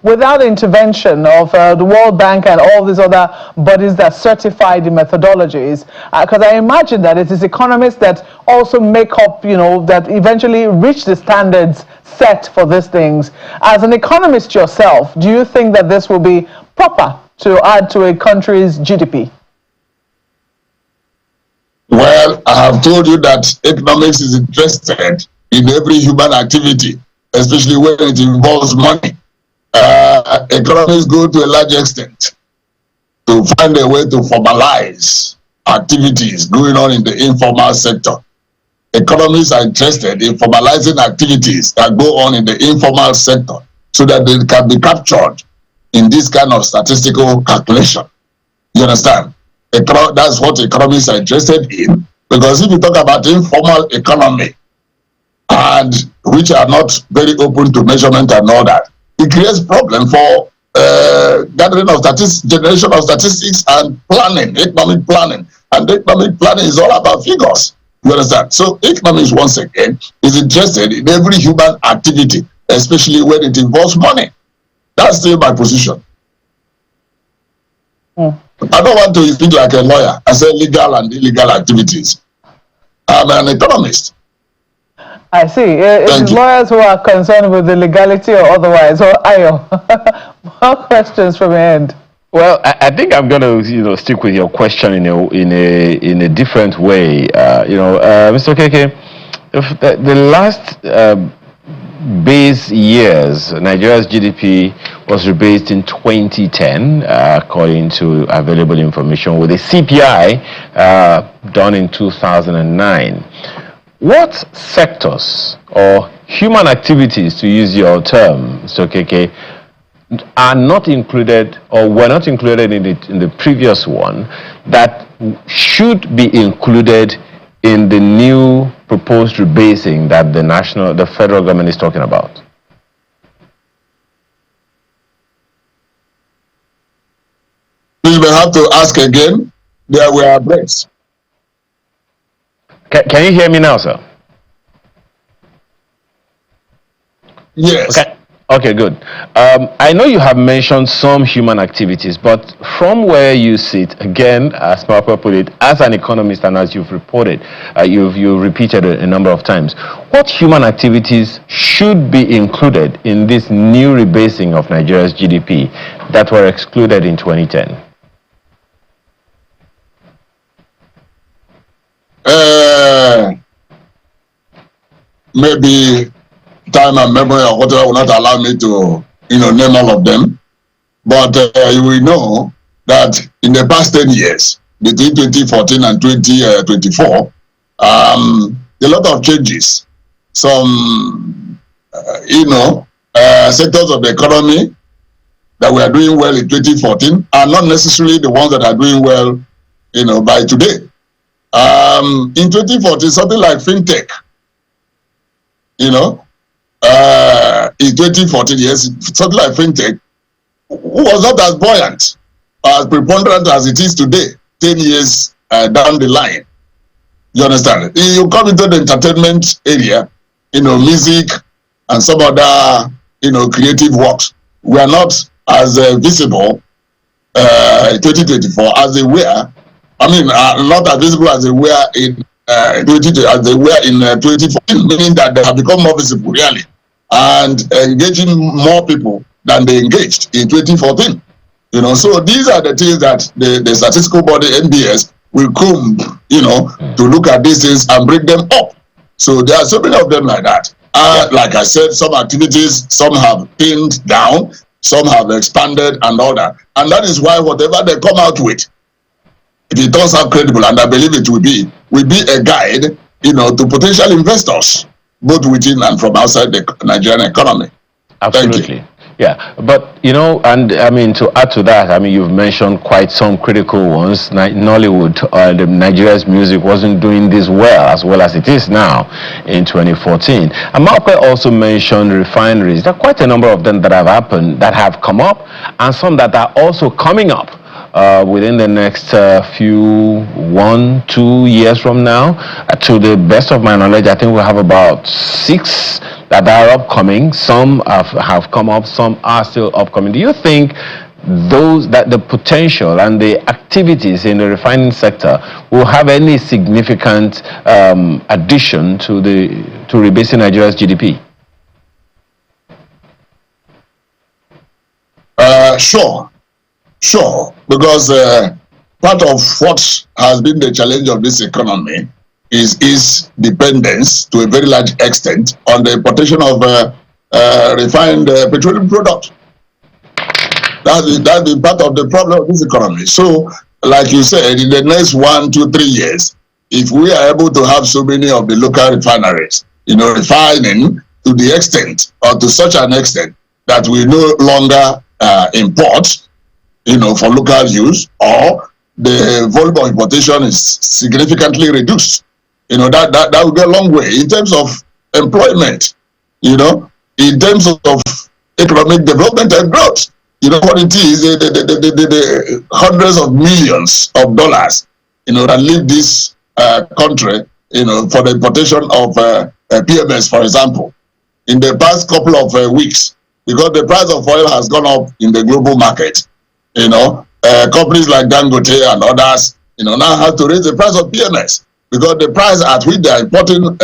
without intervention of the World Bank and all these other bodies that certify the methodologies, because I imagine that it is economists that also make up, that eventually reach the standards set for these things. As an economist yourself, do you think that this will be proper to add to a country's GDP? Well, I have told you that economics is interested in every human activity, especially when it involves money. Economists go to a large extent to find a way to formalize activities going on in the informal sector. Economists are interested in formalizing activities that go on in the informal sector so that they can be captured in this kind of statistical calculation. You understand? That's what economists are interested in, because if you talk about informal economy, and which are not very open to measurement and all that, it creates problem for gathering of statistics, generation of statistics and planning, economic planning. And economic planning is all about figures. You understand? So economics, once again, is interested in every human activity, especially when it involves money. That's still my position. I don't want to speak like a lawyer. I say legal and illegal activities. I'm an economist. I see. It is lawyers who are concerned with the legality or otherwise. Or Ayo, more questions from your end. Well, I think I'm going to stick with your question in a different way. Mr. Keke, if the last base years, Nigeria's GDP was rebased in 2010, according to available information, with a CPI done in 2009. What sectors or human activities, to use your term, Mr. Keke, are not included or were not included in the previous one that should be included in the new proposed rebasing that the federal government is talking about? We will have to ask again. There were breaks. Can you hear me now, sir? Yes. Okay, good. I know you have mentioned some human activities, but from where you sit, again, as Papa put it, as an economist and as you've reported, you've repeated a number of times, what human activities should be included in this new rebasing of Nigeria's GDP that were excluded in 2010? Maybe time and memory or whatever will not allow me to, name all of them. But you will know that in the past 10 years, between 2014 and 2024, a lot of changes. Some, sectors of the economy that were doing well in 2014 are not necessarily the ones that are doing well, by today. In 2014, something like fintech, in 2014, yes, something like fintech was not as buoyant, as preponderant as it is today. 10 years down the line. You understand? You come into the entertainment area, music and some other, creative works. We are not as visible 2024 as they were. I mean, not as visible as they were in 2014, meaning that they have become more visible, really, and engaging more people than they engaged in 2014. So these are the things that the statistical body NBS will come, to look at these things and bring them up. So there are so many of them like that. Like I said, some activities, some have thinned down, some have expanded and all that. And that is why whatever they come out with, if it turns out credible, and I believe it will be a guide, to potential investors, both within and from outside the Nigerian economy. Absolutely. Yeah, but and I mean, to add to that, I mean, you've mentioned quite some critical ones. Nollywood, Nigeria's music wasn't doing this well as it is now in 2014. And Malcolm also mentioned refineries. There are quite a number of them that have happened, that have come up, and some that are also coming up within the next 1-2 years from now. To the best of my knowledge, I think we'll have about 6 that are upcoming. Some have come up, some are still upcoming. Do you think that the potential and the activities in the refining sector will have any significant addition to rebasing Nigeria's GDP? Sure, because part of what has been the challenge of this economy is dependence to a very large extent on the importation of refined petroleum products. That's the part of the problem of this economy. So, like you said, in the next 1, 2, 3 years, if we are able to have so many of the local refineries, refining to the extent or to such an extent that we no longer import, for local use, or the volume of importation is significantly reduced. That will go a long way in terms of employment, in terms of economic development and growth. What it is, the hundreds of millions of dollars, that leave this country, for the importation of PMS, for example. In the past couple of weeks, because the price of oil has gone up in the global market, companies like Dangote and others, now have to raise the price of PMS because the price at which they are importing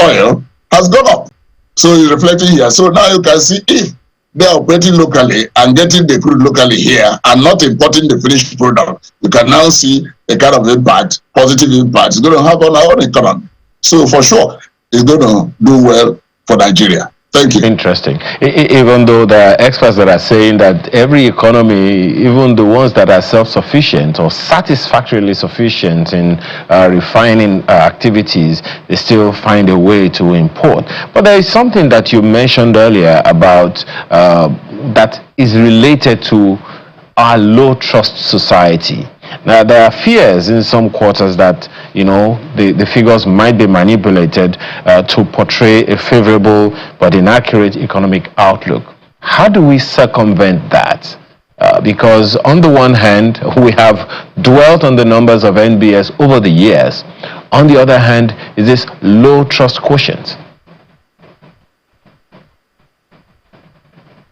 oil has gone up. So it's reflecting here. So now you can see if they are operating locally and getting the crude locally here and not importing the finished product, you can now see the kind of impact, positive impact it's going to have on our own economy. So for sure, it's going to do well for Nigeria. Thank you. Interesting. Even though there are experts that are saying that every economy, even the ones that are self-sufficient or satisfactorily sufficient in refining activities, they still find a way to import. But there is something that you mentioned earlier about that is related to our low trust society. Now, there are fears in some quarters that, the figures might be manipulated to portray a favorable but inaccurate economic outlook. How do we circumvent that? Because on the one hand, we have dwelt on the numbers of NBS over the years. On the other hand, is this low trust quotient?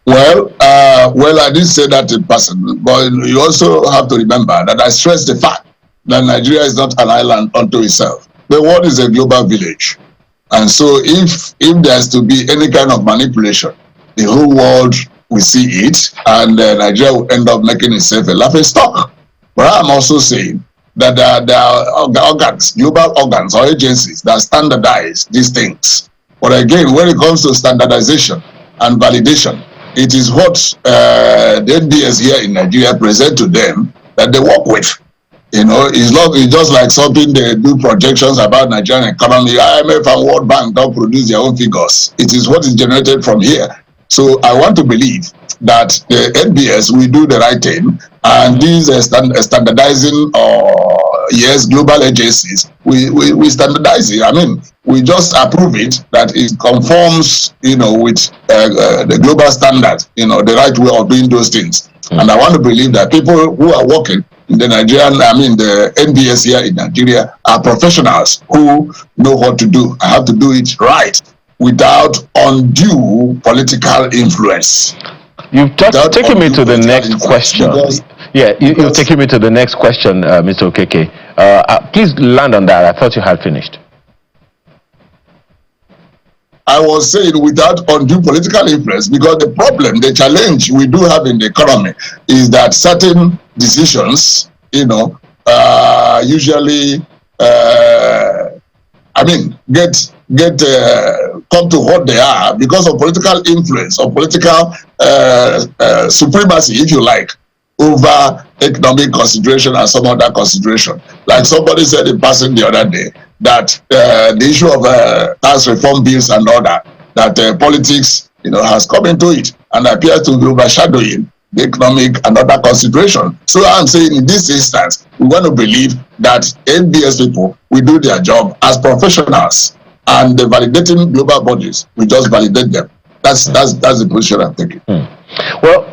Well, I didn't say that in person, but you also have to remember that I stress the fact that Nigeria is not an island unto itself. The world is a global village. And so if there's to be any kind of manipulation, the whole world will see it, and Nigeria will end up making itself a laughing stock. But I'm also saying that there are organs, global organs or agencies that standardize these things. But again, when it comes to standardization and validation, it is what the NBS here in Nigeria present to them that they work with. It's just like something they do projections about Nigerian economy. IMF and World Bank don't produce their own figures. It is what is generated from here. So I want to believe that the NBS will do the right thing, and these standardizing global agencies, we standardize it. I mean, we just approve it that it conforms, with the global standard, the right way of doing those things. And I want to believe that people who are working the NBS here in Nigeria are professionals who know what to do. I have to do it right without undue political influence. You've taken me to the next question. You've taken me to the next question, Mr. Okeke. Please land on that. I thought you had finished. I was saying without undue political influence, because the problem, the challenge we do have in the economy is that certain decisions, usually, come to what they are because of political influence or political supremacy, if you like, over economic consideration and some other consideration. Like somebody said in passing the other day, that the issue of tax reform bills and all that politics, has come into it and appears to be overshadowing the economic and other consideration. So I'm saying in this instance, we want to believe that NBS people will do their job as professionals, and the validating global bodies will just validate them. That's the position I'm taking. Well,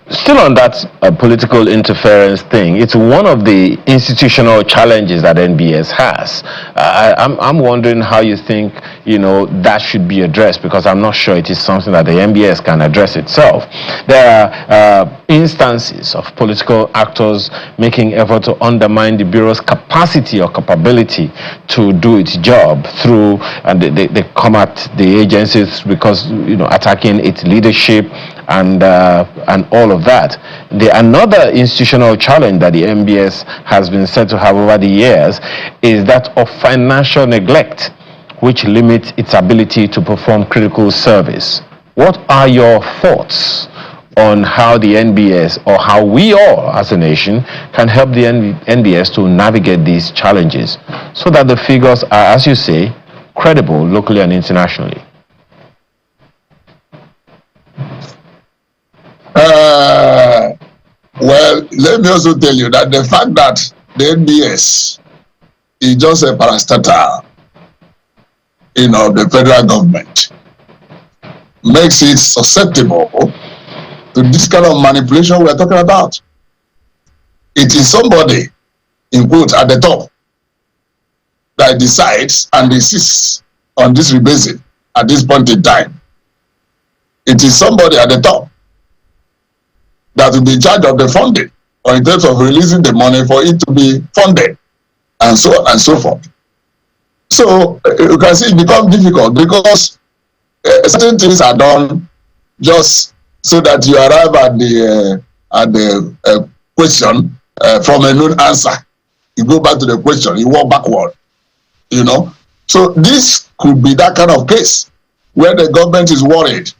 still on that political interference thing, it's one of the institutional challenges that NBS has. I'm wondering how you think, that should be addressed, because I'm not sure it is something that the NBS can address itself. There are instances of political actors making effort to undermine the Bureau's capacity or capability to do its job through, and they come at the agencies because, attacking its leadership and all of that. Another institutional challenge that the MBS has been said to have over the years is that of financial neglect, which limits its ability to perform critical service. What are your thoughts on how the NBS, or how we all as a nation, can help the NBS to navigate these challenges so that the figures are, as you say, credible locally and internationally? Well, let me also tell you that the fact that the NBS is just a parastatal, the federal government, makes it susceptible to this kind of manipulation we're talking about. It is somebody, in quotes, at the top that decides and insists on this rebasing at this point in time. It is somebody at the top that will be in charge of the funding, or in terms of releasing the money for it to be funded, and so on and so forth. So you can see it becomes difficult because certain things are done just so that you arrive at the question from a known answer. You go back to the question, you walk backward, So this could be that kind of case where the government is worried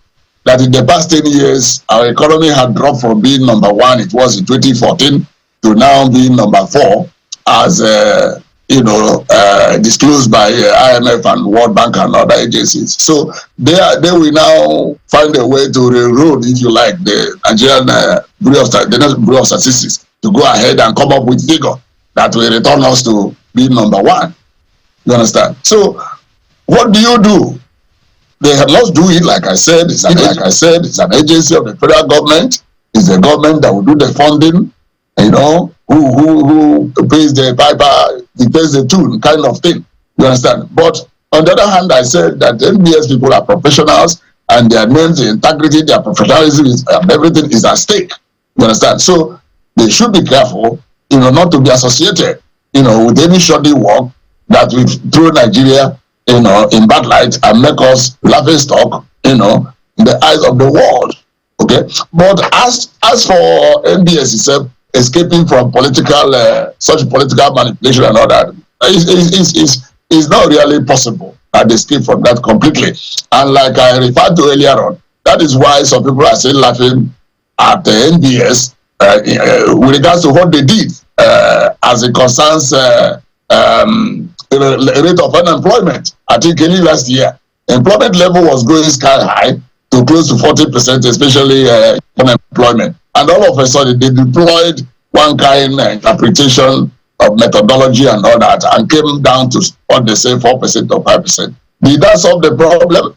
that in the past 10 years, our economy had dropped from being number one, it was in 2014, to now being number 4, as disclosed by IMF and World Bank and other agencies. So they will now find a way to railroad, if you like, the Nigerian Bureau of Statistics to go ahead and come up with figure that will return us to being number 1. You understand? So what do you do? They must do it, like I said. It's an agency of the federal government. It's the government that will do the funding. Who pays the piper, he pays the tune, kind of thing. You understand? But on the other hand, I said that NBS people are professionals, and their names, their integrity, their professionalism, and everything is at stake. You understand? So they should be careful, not to be associated, with any shoddy work that will throw Nigeria, in bad light and make us laughing stock, in the eyes of the world. Okay, but as for NBS itself escaping from such political manipulation and all that, is not really possible that they escape from that completely. And like I referred to earlier on, that is why some people are still laughing at the NBS with regards to what they did as it concerns rate of unemployment. I think only last year, employment level was going sky high to close to 40%, especially unemployment. And all of a sudden, they deployed one kind of interpretation of methodology and all that, and came down to what they say 4% or 5%. Did that solve the problem?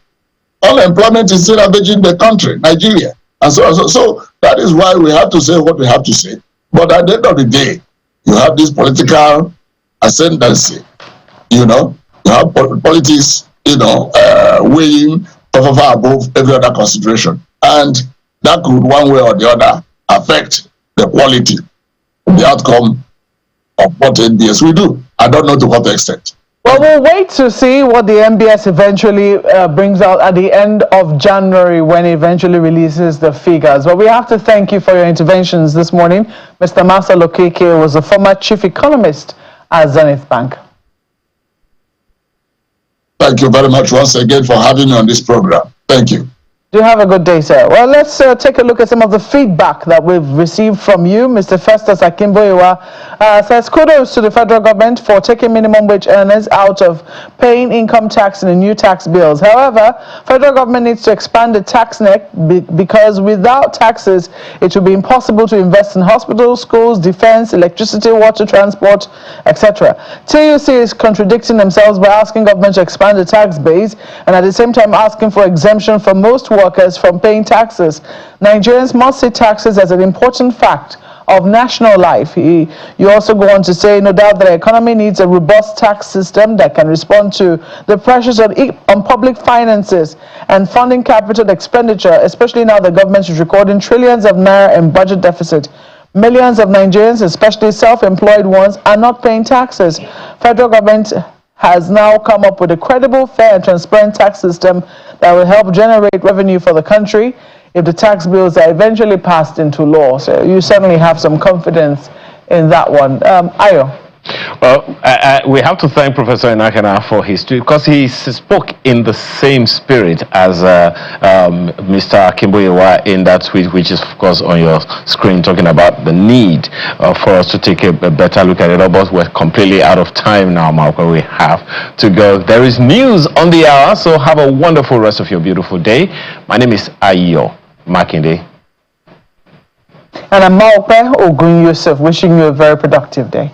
Unemployment is still ravaging the country, Nigeria. And so that is why we have to say what we have to say. But at the end of the day, you have this political ascendancy, you have politics, weighing far above every other consideration. And that could, one way or the other, affect the quality, the outcome of what NBS will do. I don't know to what extent. Well, we'll wait to see what the MBS eventually brings out at the end of January when it eventually releases the figures. But we have to thank you for your interventions this morning. Mr. Massa Lokeke was a former chief economist at Zenith Bank. Thank you very much once again for having me on this program. Thank you. Do have a good day, sir. Well, let's take a look at some of the feedback that we've received from you. Mr. Festus Akimboyewa says, kudos to the federal government for taking minimum wage earners out of paying income tax in the new tax bills. However, federal government needs to expand the tax net because without taxes, it will be impossible to invest in hospitals, schools, defense, electricity, water, transport, etc. TUC is contradicting themselves by asking government to expand the tax base and at the same time asking for exemption for most workers from paying taxes. Nigerians must see taxes as an important fact of national life. You also go on to say, no doubt that the economy needs a robust tax system that can respond to the pressures on public finances and funding capital expenditure, especially now the government is recording trillions of naira in budget deficit. Millions of Nigerians, especially self-employed ones, are not paying taxes. Federal government has now come up with a credible, fair, and transparent tax system that will help generate revenue for the country if the tax bills are eventually passed into law. So you certainly have some confidence in that one. Ayo. Well, we have to thank Professor Inakana for his tweet because he spoke in the same spirit as Mr. Akimboyewa in that tweet, which is, of course, on your screen, talking about the need for us to take a better look at it. But we're completely out of time now, Malcolm. We have to go. There is news on the hour, so have a wonderful rest of your beautiful day. My name is Ayo Makinde. And I'm Malpe Ogun Yusuf, wishing you a very productive day.